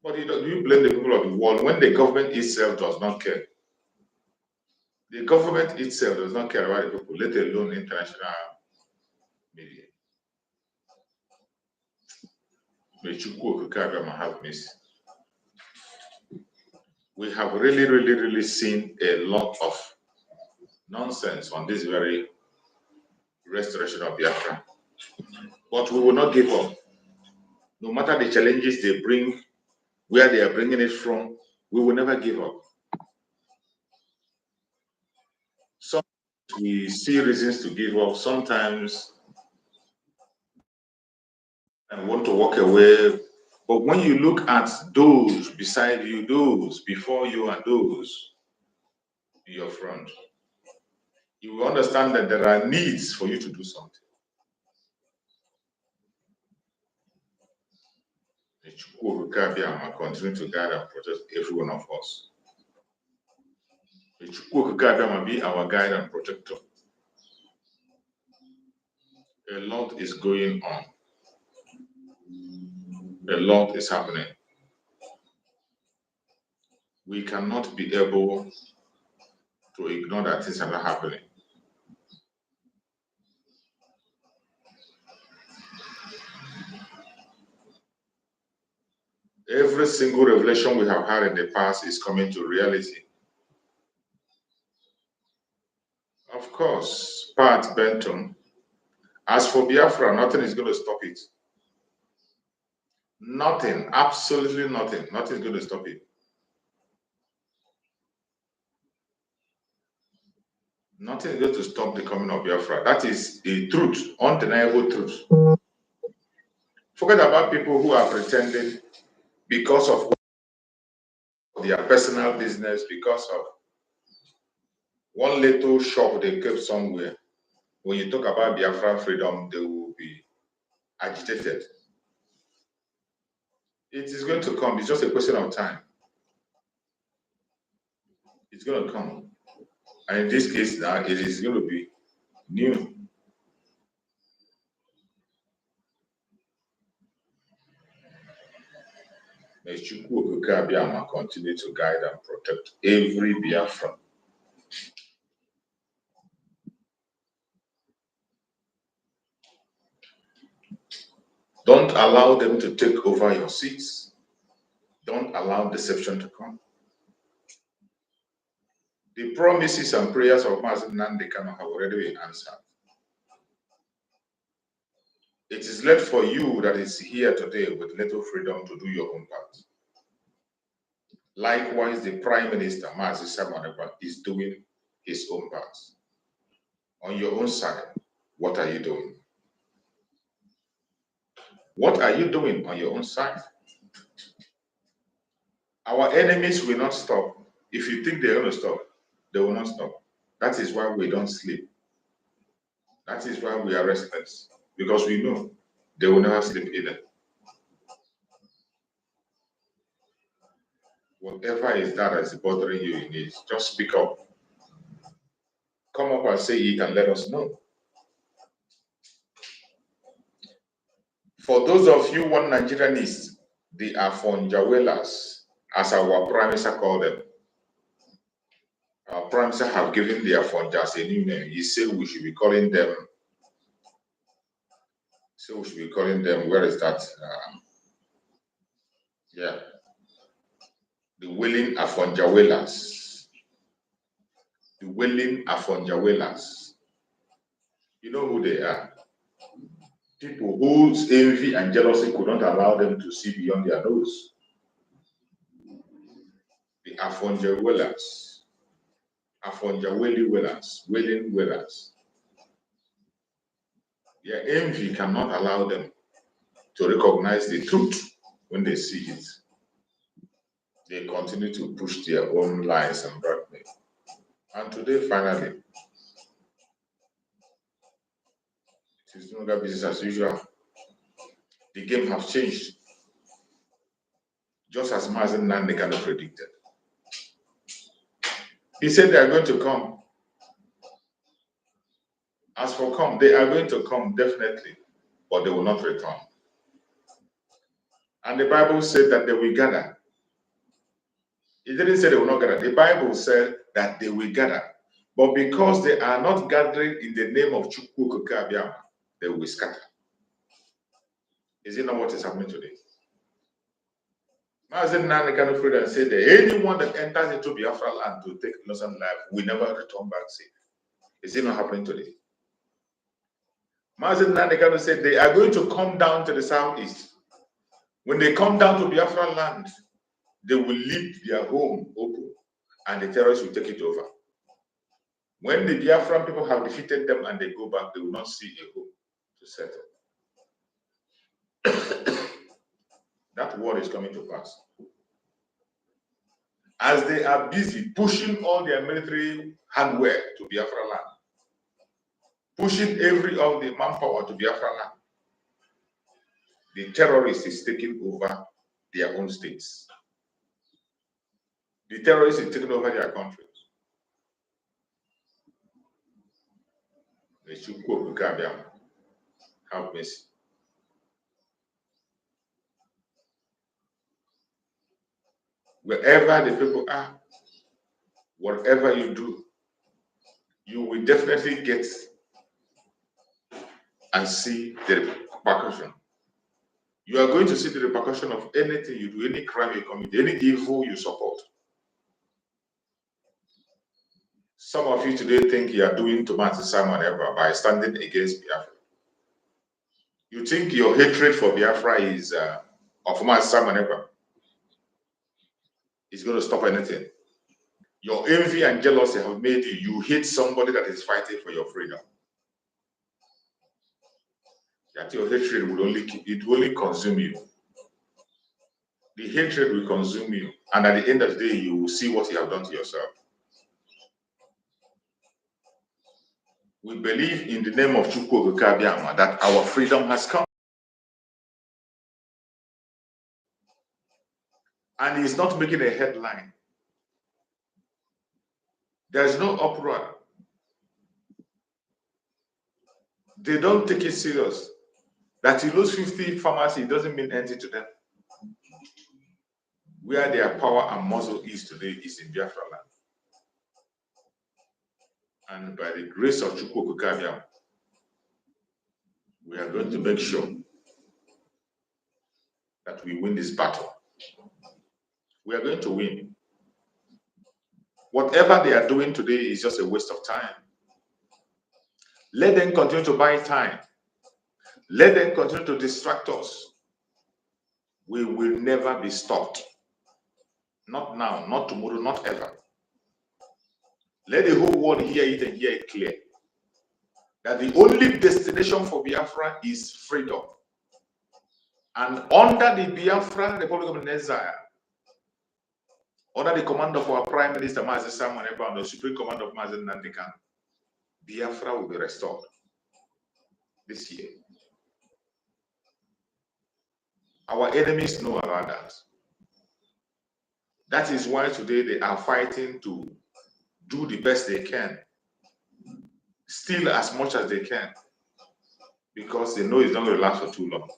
But do you blame the people of the world when the government itself does not care? The government itself does not care about the people, let alone international media. May Chukwu Okike have mercy. We have really seen a lot of nonsense on this very restoration of Biafra. But we will not give up. No matter the challenges they bring, where they are bringing it from, we will never give up. Sometimes we see reasons to give up. Sometimes and want to walk away. But when you look at those beside you, those before you, and those in your front, you will understand that there are needs for you to do something. The Chukwu Okike continue to guide and protect every one of us. The Chukwu Okike be our guide and protector. A lot is going on. A lot is happening. We cannot be able to ignore that things are not happening. Every single revelation we have had in the past is coming to reality. Of course, Pat Benton. As for Biafra, nothing is going to stop it. Nothing, absolutely nothing. Nothing is going to stop it. Nothing is going to stop the coming of Biafra. That is a truth, undeniable truth. Forget about people who are pretending because of their personal business, because of one little shop they kept somewhere. When you talk about Biafran freedom, they will be agitated. It is going to come. It's just a question of time. It's going to come. And in this case now, it is going to be new. May Chukwu Abiyama continue to guide and protect every Biafran. Don't allow them to take over your seats. Don't allow deception to come. The promises and prayers of Mazen Nnamdi Kanu have already been answered. It is left for you that is here today with little freedom to do your own part. Likewise, the Prime Minister, Mazi Simon Ekpa, is doing his own part. On your own side, what are you doing? What are you doing on your own side? Our enemies will not stop. If you think they're going to stop, they will not stop. That is why we don't sleep. That is why we are restless. Because we know they will never sleep either. Whatever is that is bothering you in it, just speak up. Come up and say it and let us know. For those of you one Nigerianists, the Wailers, as our Prime Minister called them. Our Prime Minister have given the Afonjas a new name. He said we should be calling them. So we should be calling them. Where is that? Yeah, the willing Afonjawelas. The willing Afonjawelas. You know who they are? People whose envy and jealousy could not allow them to see beyond their nose. The Afonjawelas. Afonjaweli Wellers. Willing Wellers. Their envy cannot allow them to recognize the truth when they see it. They continue to push their own lies and blackmail. And today, finally, it is no longer business as usual. The game has changed, just as Mazen Nnamdi Kanu predicted. He said they are going to come. As for come, they are going to come definitely, but they will not return. And the Bible said that they will gather. It didn't say they will not gather. The Bible said that they will gather. But because they are not gathering in the name of Chukwu Abiyama, they will scatter. Is it not what is happening today? Mazen Nnamdi Kanu Freedom said that anyone that enters into Biafra land to take innocent life will never return back safe. Is it not happening today? Mazen Nnamdi Kanu said they are going to come down to the southeast. When they come down to Biafra land, they will leave their home open and the terrorists will take it over. When the Biafran people have defeated them and they go back, they will not see a home to settle. That war is coming to pass. As they are busy pushing all their military hardware to Biafra land, pushing every of the manpower to Biafra land, the terrorist is taking over their own states. The terrorists is taking over their countries. They should go to Gambia. Have mercy. Wherever the people are, whatever you do, you will definitely get and see the repercussion. You are going to see the repercussion of anything you do, any crime you commit, any evil you support. Some of you today think you are doing to Mazi Simon Ekpa by standing against Biafra. You think your hatred for Biafra is of Mazi Simon Ekpa is going to stop anything. Your envy and jealousy have made you hate somebody that is fighting for your freedom. That your hatred will only consume you. The hatred will consume you, and at the end of the day, you will see what you have done to yourself. We believe in the name of Chukwu Abiyama that our freedom has come. and he's not making a headline. There's no uproar. They don't take it serious. That he lose 50 farmers, it doesn't mean anything to them. Where their power and muscle is today is in Biafra land. And by the grace of Chukwu Okike, we are going to make sure that we win this battle. We are going to win. Whatever they are doing today is just a waste of time. Let them continue to buy time. Let them continue to distract us. We will never be stopped. Not now, not tomorrow, not ever. Let the whole world hear it and hear it clear. That the only destination for Biafra is freedom. And under the Biafra Republic of Exile, under the command of our Prime Minister, Mazi Simon Ekpa, and the Supreme Command of Mazi Nnamdi Kanu, Biafra will be restored this year. Our enemies know about that. That is why today they are fighting to do the best they can, steal as much as they can, because they know it's not going to last for too long.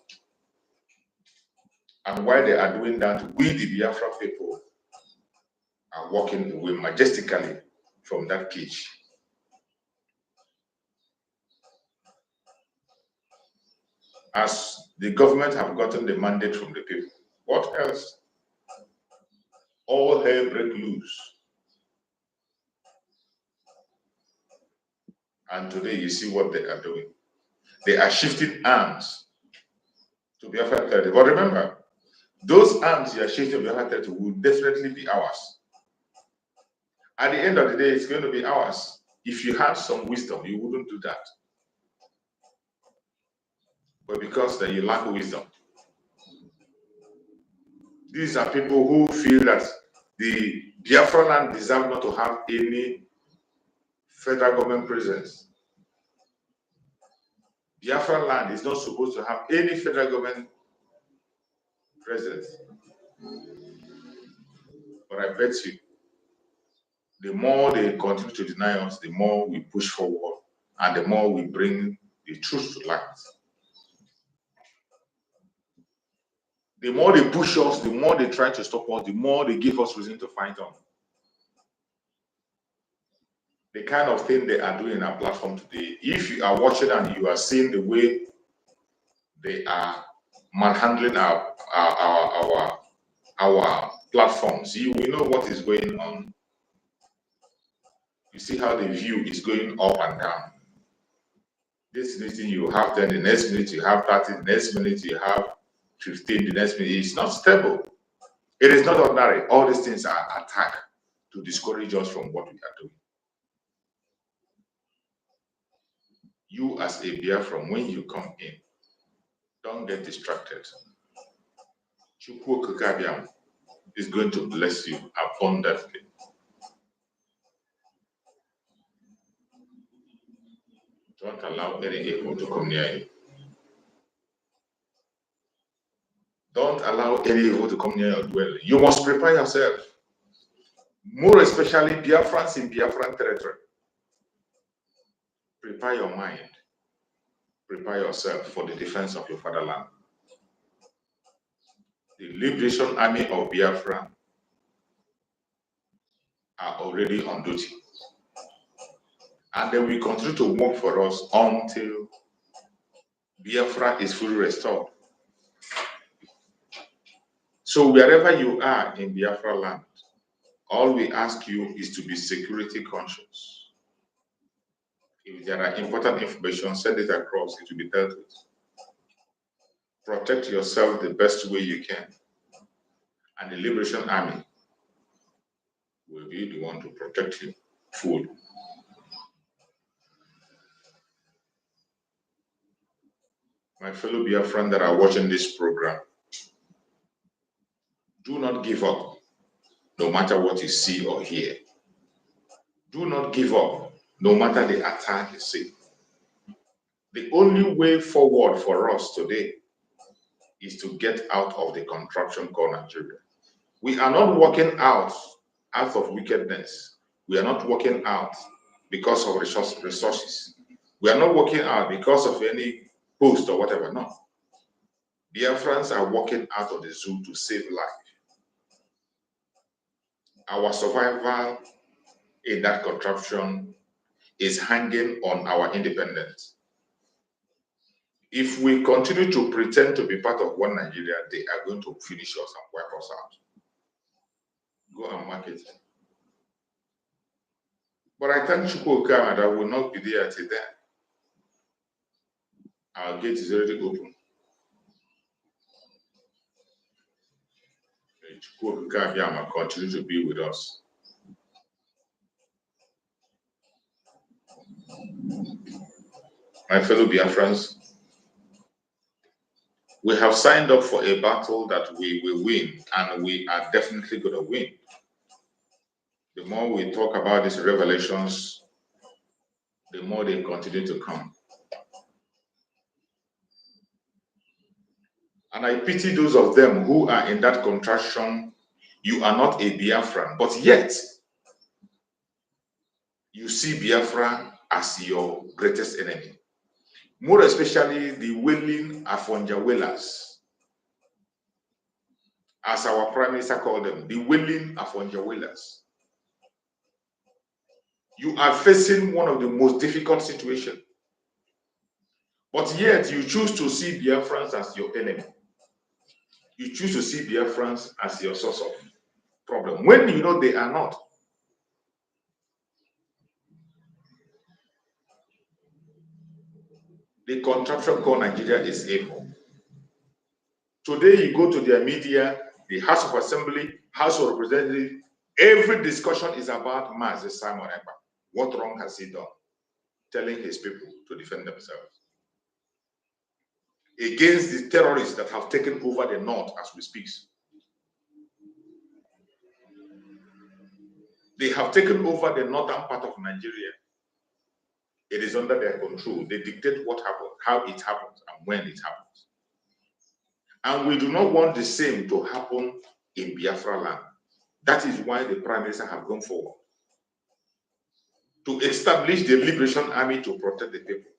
And while they are doing that, we, the Biafra people, are walking away majestically from that cage. As the government have gotten the mandate from the people, what else? All hell break loose. And today you see what they are doing. They are shifting arms to Biafra territory. But remember, those arms you are shifting to Biafra territory will definitely be ours. At the end of the day, it's going to be ours. If you have some wisdom, you wouldn't do that. But because that you lack wisdom. These are people who feel that the Biafra land deserves not to have any federal government presence. Biafra land is not supposed to have any federal government presence. But I bet you, the more they continue to deny us, the more we push forward and the more we bring the truth to light. The more they push us, the more they try to stop us, the more they give us reason to fight on. The kind of thing they are doing in our platform today, if you are watching and you are seeing the way they are manhandling our platforms, you will know what is going on. You see how the view is going up and down. This meeting you have 10, the next minute you have 30, the next minute you have 15, the next minute. It's not stable. It is not ordinary. All these things are attacked to discourage us from what we are doing. You as a Biafran, when you come in, don't get distracted. Chukwu Okike is going to bless you abundantly. Don't allow any evil to come near you. Don't allow any evil to come near your dwelling. You must prepare yourself. More especially Biafrans in Biafran territory. Prepare your mind. Prepare yourself for the defense of your fatherland. The Liberation Army of Biafra are already on duty. And they will continue to work for us until Biafra is fully restored. So wherever you are in Biafra land, all we ask you is to be security conscious. If there are important information, send it across, it will be dealt with. Protect yourself the best way you can. And the Liberation Army will be the one to protect you fully. My fellow Biafran that are watching this program, do not give up, no matter what you see or hear. Do not give up, no matter the attack you see. The only way forward for us today is to get out of the contraption called Nigeria. We are not working out of wickedness. We are not working out because of resources. We are not working out because of any post or whatever. No. Biafrans are working out of the zoo to save life. Our survival in that contraption is hanging on our independence. If we continue to pretend to be part of one Nigeria, they are going to finish us and wipe us out. Go and mark it. But I thank Chukwuka that will not be there till then. Our gate is already open. Chukwuka continue to be with us. My fellow Biafrans, we have signed up for a battle that we will win, and we are definitely going to win. The more we talk about these revelations, the more they continue to come. And I pity those of them who are in that contraction. You are not a Biafran, but yet you see Biafra as your greatest enemy. More especially the wailing Afonja Wailers, as our Prime Minister called them, the wailing Afonja Wailers. You are facing one of the most difficult situations, but yet you choose to see Biafrans as your enemy. You choose to see Biafrans as your source of problem, when you know they are not. The contraption called Nigeria is evil. Today you go to their media, the House of Assembly, House of Representatives, every discussion is about Mazi Simon Ekpa. What wrong has he done? Telling his people to defend themselves against the terrorists that have taken over the north as we speak. They have taken over the northern part of Nigeria. It is under their control. They dictate what happens, how it happens, and when it happens. And we do not want the same to happen in Biafra land. That is why the Prime Minister has gone forward to establish the Liberation Army to protect the people.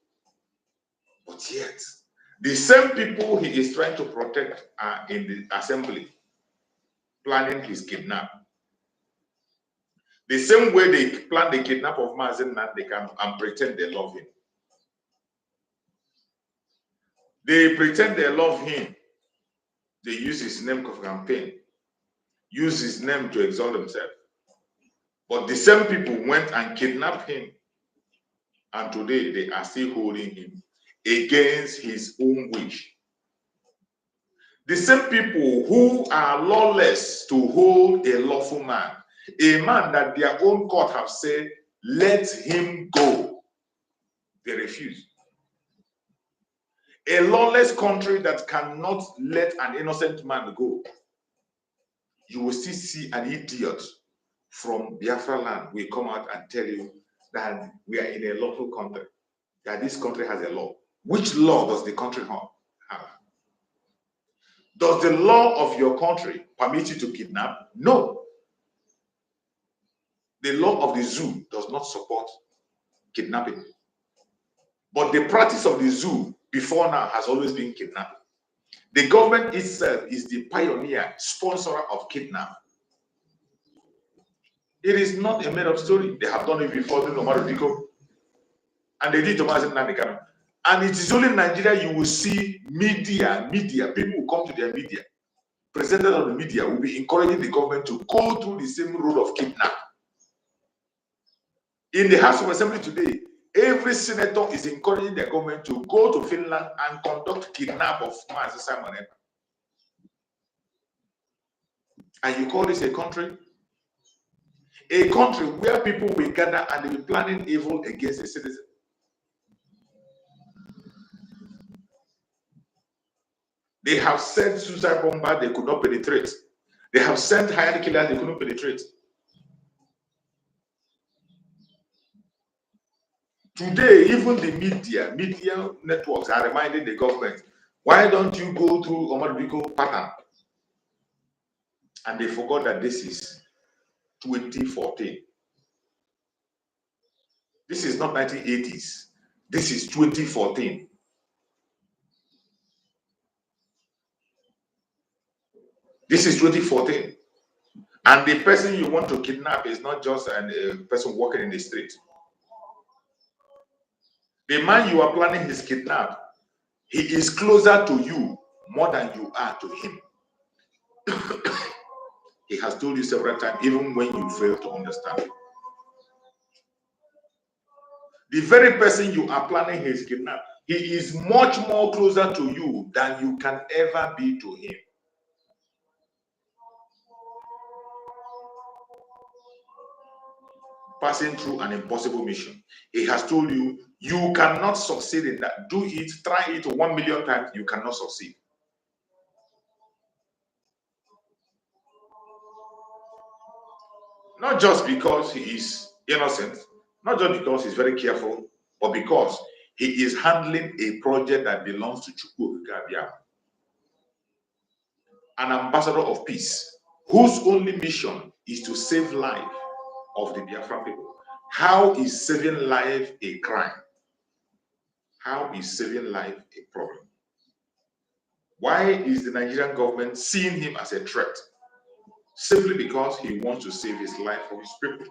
But yet, the same people he is trying to protect are in the assembly, planning his kidnap. The same way they plan the kidnap of Mazen Nandekam and pretend they love him. They pretend they love him. They use his name for campaign, use his name to exalt themselves. But the same people went and kidnapped him, and today they are still holding him against his own wish. The same people who are lawless to hold a lawful man, a man that their own court have said, let him go, they refuse. A lawless country that cannot let an innocent man go. You will still see an idiot from Biafra land will come out and tell you that we are in a lawful country, that this country has a law. Which law does the country have? Does the law of your country permit you to kidnap? No. The law of the zoo does not support kidnapping. But the practice of the zoo before now has always been kidnapping. The government itself is the pioneer, sponsor of kidnapping. It is not a made-up story. They have done it before, no matter Rico, and they did to Mazen Nandekam. And it is only in Nigeria you will see media, people who come to their media, presented on the media, will be encouraging the government to go through the same road of kidnap. In the House of Assembly today, every senator is encouraging the government to go to Finland and conduct kidnap of Mazi Simon Ekpa. And you call this a country? A country where people will gather and they will be planning evil against a citizen. They have sent suicide bombers, they could not penetrate. They have sent hired killers, they couldn't penetrate. Today, even the media networks are reminding the government, why don't you go through Omar Biko pattern And they forgot that this is 2014. This is not 1980s. This is 2014. This is 2014. And the person you want to kidnap is not just a person walking in the street. The man you are planning his kidnap, he is closer to you more than you are to him. He has told you several times, even when you fail to understand. The very person you are planning his kidnap, he is much more closer to you than you can ever be to him. Passing through an impossible mission. He has told you, you cannot succeed in that. Do it, try it 1 million times, you cannot succeed. Not just because he is innocent, not just because he's very careful, but because he is handling a project that belongs to Chukwu Biafra, an ambassador of peace, whose only mission is to save life of the Biafran people. How is saving life a crime? How is saving life a problem? Why is the Nigerian government seeing him as a threat? Simply because he wants to save his life for his people.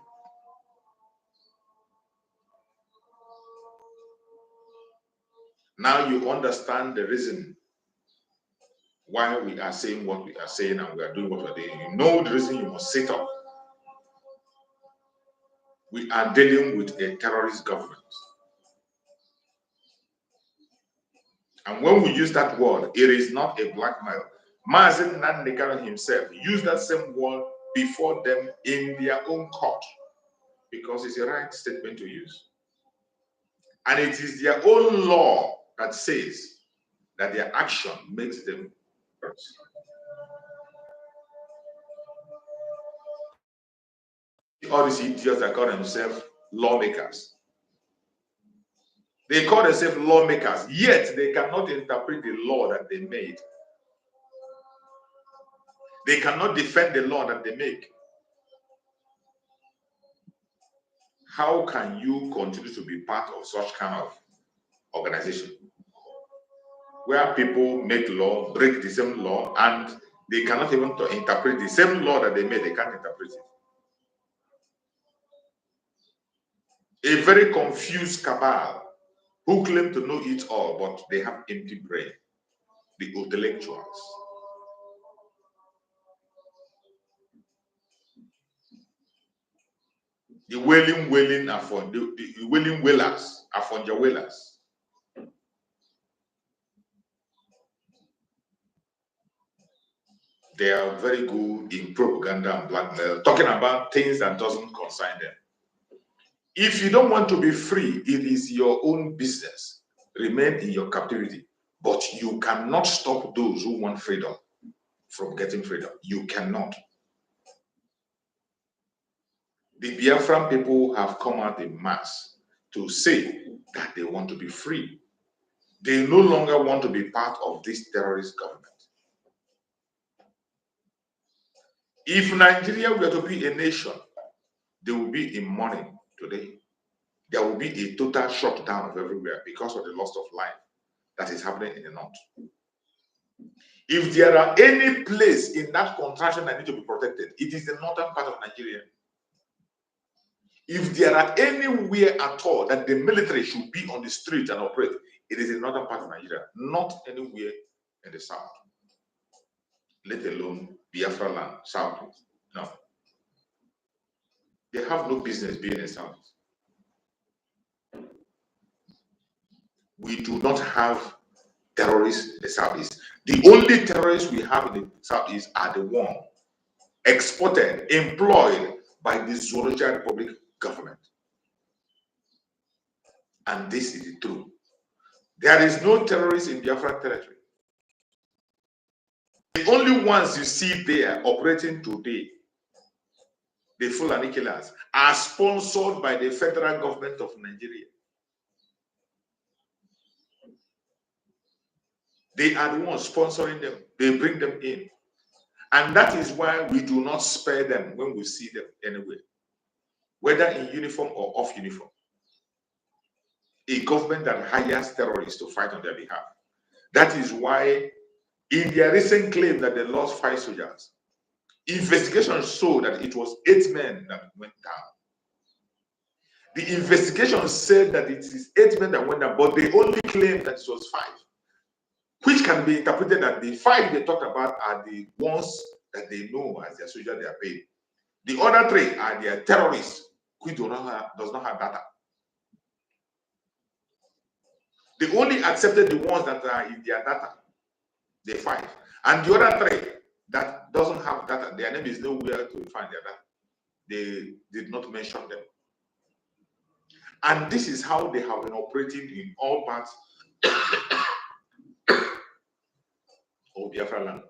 Now you understand the reason why we are saying what we are saying and we are doing what we are doing. You know the reason you must sit up. We are dealing with a terrorist government. And when we use that word, it is not a blackmail. Mazen Nandekano himself used that same word before them in their own court because it's a right statement to use. And it is their own law that says that their action makes them terrorists. All these idiots that call themselves lawmakers. They call themselves lawmakers, yet they cannot interpret the law that they made. They cannot defend the law that they make. How can you continue to be part of such kind of organization where people make law, break the same law, and they cannot even interpret the same law that they made? They can't interpret it. A very confused cabal who claim to know it all, but they have empty brain. The intellectuals. The wailing Afon, the wailing wailers, Afonja wailers. They are very good in propaganda and blackmail, talking about things that doesn't concern them. If you don't want to be free, it is your own business. Remain in your captivity. But you cannot stop those who want freedom from getting freedom. You cannot. The Biafran people have come out in mass to say that they want to be free. They no longer want to be part of this terrorist government. If Nigeria were to be a nation, they will be in mourning today. There will be a total shutdown of everywhere because of the loss of life that is happening in the north. If there are any place in that contraction that need to be protected, it is the northern part of Nigeria. If there are anywhere at all that the military should be on the street and operate, it is the northern part of Nigeria, not anywhere in the south, let alone Biafra land, south. No. They have no business being in the south. We do not have terrorists in the southeast. The only terrorists we have in the southeast are the ones exported, employed by the Zoological Republic government. And this is the truth. There is no terrorists in Biafra territory. The only ones you see there operating today, the Fulani killers, are sponsored by the federal government of Nigeria. They are the ones sponsoring them. They bring them in. And that is why we do not spare them when we see them anywhere, whether in uniform or off uniform. A government that hires terrorists to fight on their behalf. That is why in their recent claim that they lost 5 soldiers, investigation showed that it was 8 men that went down. The investigation said that it is 8 men that went down, but they only claimed that it was 5, which can be interpreted that the 5 they talked about are the ones that they know as their soldiers they are paid. The other 3 are their terrorists, which does not have data. They only accepted the ones that are in their data, the 5. And the other 3 that doesn't have data, their name is nowhere to find their data. They did not mention them. And this is how they have been operating in all parts of Biafra land.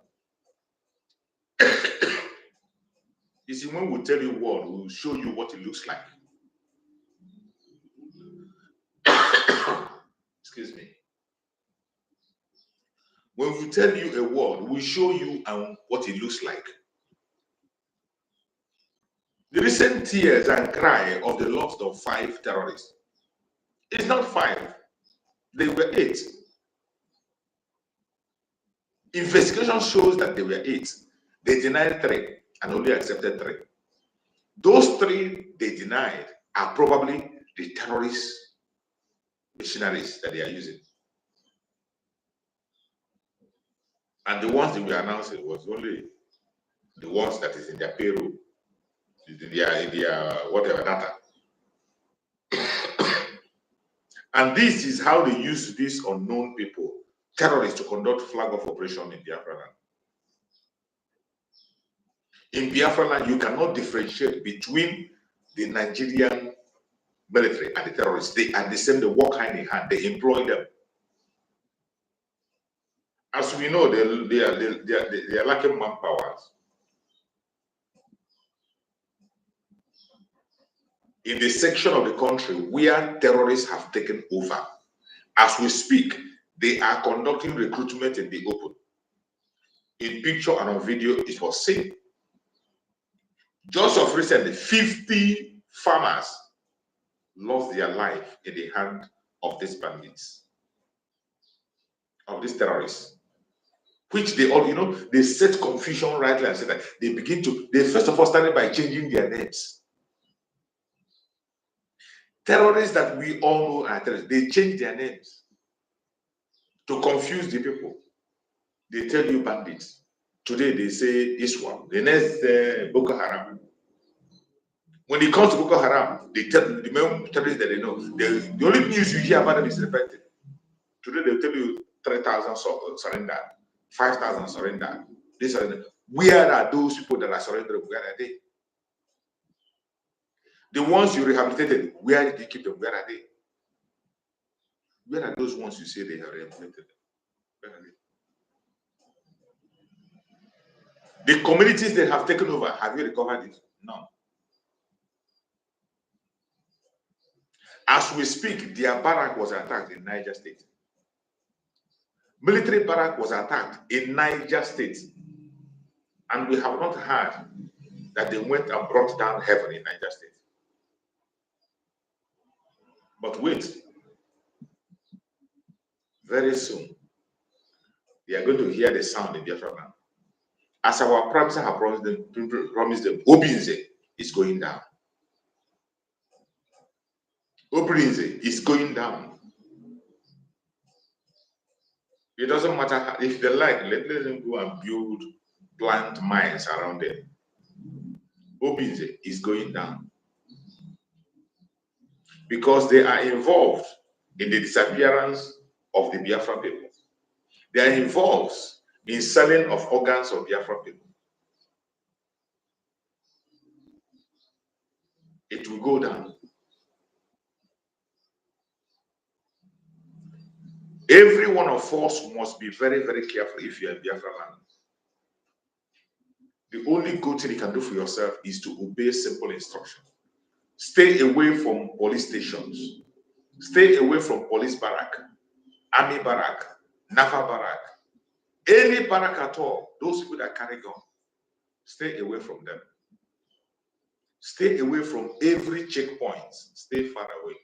You see, when we tell you what, we'll show you what it looks like. Excuse me. When we tell you a word, we show you what it looks like. The recent tears and cry of the loss of 5 terrorists. It's not 5, they were 8. Investigation shows that they were 8. They denied 3 and only accepted 3. Those 3 they denied are probably the terrorist missionaries that they are using. And the ones that we announced it was only the ones that is in their payroll, in their whatever data. And this is how they use these unknown people, terrorists, to conduct flag-off operation in Biafra land. In Biafra land, you cannot differentiate between the Nigerian military and the terrorists. They are the same, they work hand in hand, they employ them. As we know, they are lacking manpower. In the section of the country where terrorists have taken over, as we speak, they are conducting recruitment in the open. In picture and on video, it was seen. Just of recently, 50 farmers lost their life in the hand of these bandits, of these terrorists, which they all, they set confusion rightly and said that they first of all started by changing their names. Terrorists that we all know are terrorists, they change their names to confuse the people. They tell you bandits. Today they say ISWAP. The next Boko Haram. When it comes to Boko Haram, they tell the main terrorists that they know. The only news you hear about them is repented. Today they'll tell you 3,000 surrendered, 5,000 surrendered. They surrendered. Where are those people that are surrendered? Where are they? The ones you rehabilitated, where did you keep them? Where are they? Where are those ones you say they have rehabilitated? Where are they? The communities they have taken over, have you recovered it? No. As we speak, their barrack was attacked in Niger State. Military barrack was attacked in Niger State. And we have not heard that they went and brought down heaven in Niger State. But wait, very soon, they are going to hear the sound in Biafra land. As our prophets have promised them, Obinze is going down. Obinze is going down. It doesn't matter how, if they like, let them go and plant mines around them. Obinze is going down. Because they are involved in the disappearance of the Biafra people. They are involved in selling of organs of Biafra people. It will go down. Every one of us must be very, very careful if you are in Biafra land. The only good thing you can do for yourself is to obey simple instructions. Stay away from police stations. Stay away from police barrack, army barrack, naval barrack, any barrack at all. Those people that carry gun, Stay away from them. Stay away from every checkpoint. Stay far away.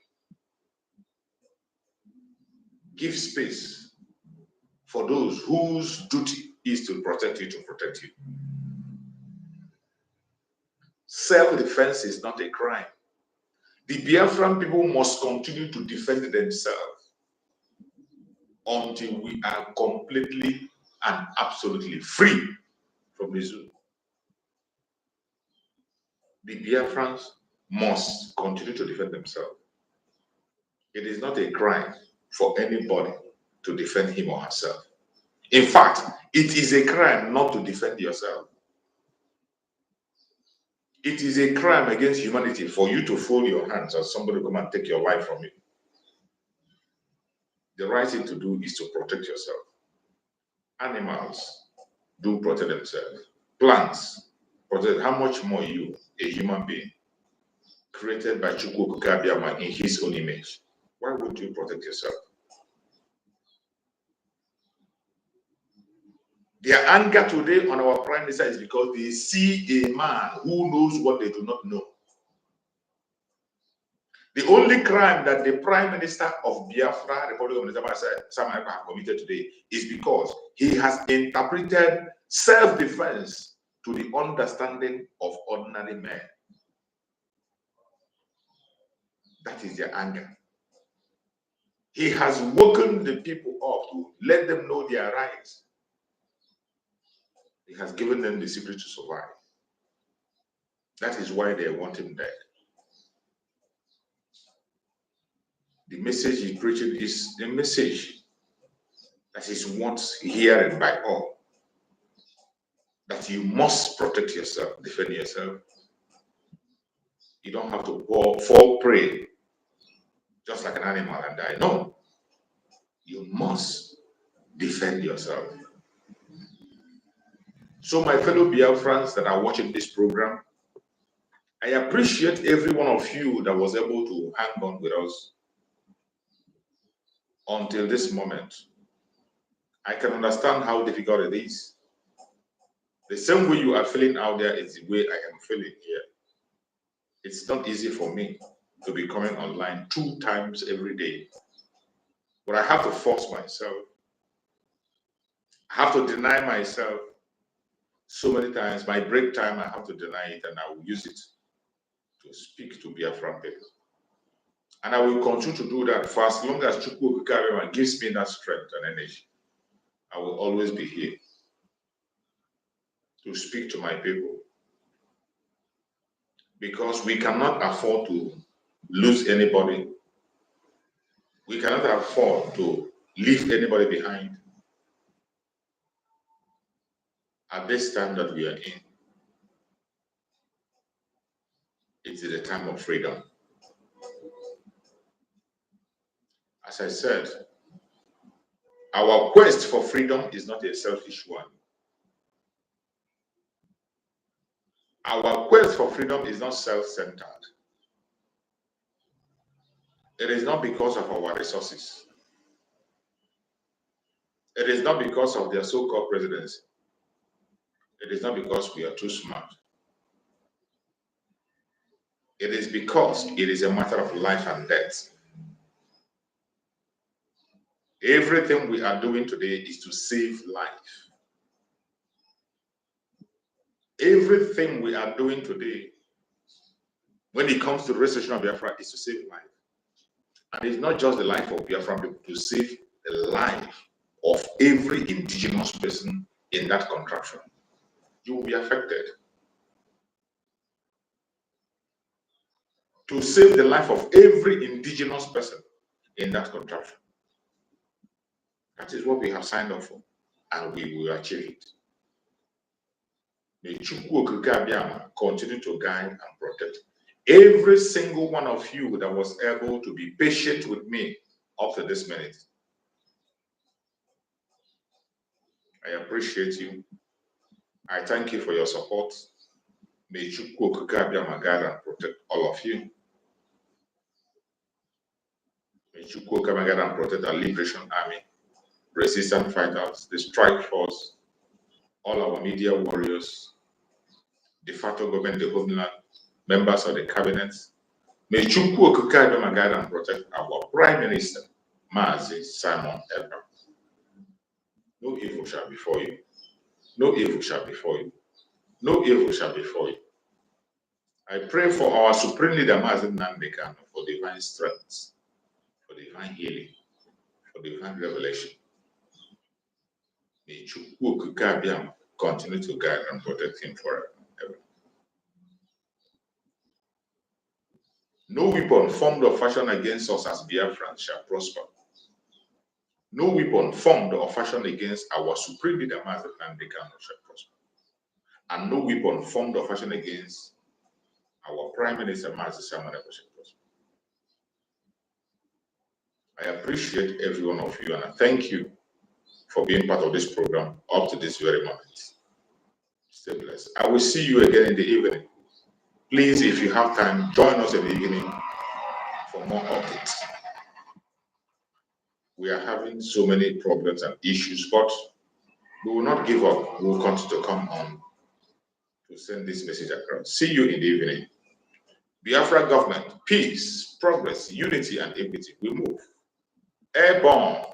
Give space for those whose duty is to protect you, Self-defense is not a crime. The Biafran people must continue to defend themselves until we are completely and absolutely free from the zoo. The Biafrans must continue to defend themselves. It is not a crime for anybody to defend him or herself. In fact, it is a crime not to defend yourself. It is a crime against humanity for you to fold your hands and somebody come and take your life from you. The right thing to do is to protect yourself. Animals do protect themselves. Plants protect. How much more you, a human being, created by Chukwu Okike in his own image? Why would you protect yourself? Their anger today on our prime minister is because they see a man who knows what they do not know. The only crime that the prime minister of Biafra, Republic of Nigeria, have committed today is because he has interpreted self-defense to the understanding of ordinary men. That is their anger. He has woken the people up to let them know their rights. He has given them the secret to survive. That is why they want him dead. The message he's preaching is the message that is once heard by all. That you must protect yourself, defend yourself. You don't have to fall prey just like an animal and die. No. You must defend yourself. So my fellow Biafrans that are watching this program, I appreciate every one of you that was able to hang on with us until this moment. I can understand how difficult it is. The same way you are feeling out there is the way I am feeling here. It's not easy for me to be coming online 2 times every day. But I have to force myself. I have to deny myself so many times. My break time, I have to deny it, and I will use it to speak to Biafran people. And I will continue to do that for as long as Chukwu Okike gives me that strength and energy. I will always be here to speak to my people. Because we cannot afford to lose anybody. We cannot afford to leave anybody behind at this time that we are in. It is a time of freedom. As I said, our quest for freedom is not a selfish one. Our quest for freedom is not self-centered. It is not because of our resources. It is not because of their so-called presidency. It is not because we are too smart. It is because it is a matter of life and death. Everything we are doing today is to save life. Everything we are doing today, when it comes to the restoration of Biafra, is to save life. And it's not just the life of Biafran people, to save the life of every indigenous person in that contraction. You will be affected. To save the life of every indigenous person in that contraction. That is what we have signed up for, and we will achieve it. May Chukwu Okike continue to guide and protect every single one of you that was able to be patient with me up to this minute. I appreciate you. I thank you for your support. May Chukwu Okike guide and protect all of you. May Chukwu Okike guide and protect our Liberation Army, resistance fighters, the strike force, all our media warriors, de facto government, the homeland, members of the cabinet. May Chukwu Okukadoma guide and protect our Prime Minister, Mazi Simon Ekpa. No evil shall befall you. No evil shall befall you. No evil shall befall you. I pray for our Supreme Leader, Mazi Nandekano, for divine strength, for divine healing, for divine revelation. May Chukwu Okukabiyama continue to guide and protect him forever and ever. No weapon formed or fashioned against us as Biafrans shall prosper. No weapon formed or fashioned against our Supreme Leader, Mazi Nandekano, shall prosper. And no weapon formed or fashioned against our Prime Minister, Mazi Simon Ekpa, shall prosper. I appreciate every one of you and I thank you for being part of this program up to this very moment. Stay blessed. I will see you again in the evening. Please, if you have time, join us in the evening for more updates. We are having so many problems and issues, but we will not give up. We will continue to come on to send this message across. See you in the evening. Biafra government, peace, progress, unity, and equity. We move. Airborne.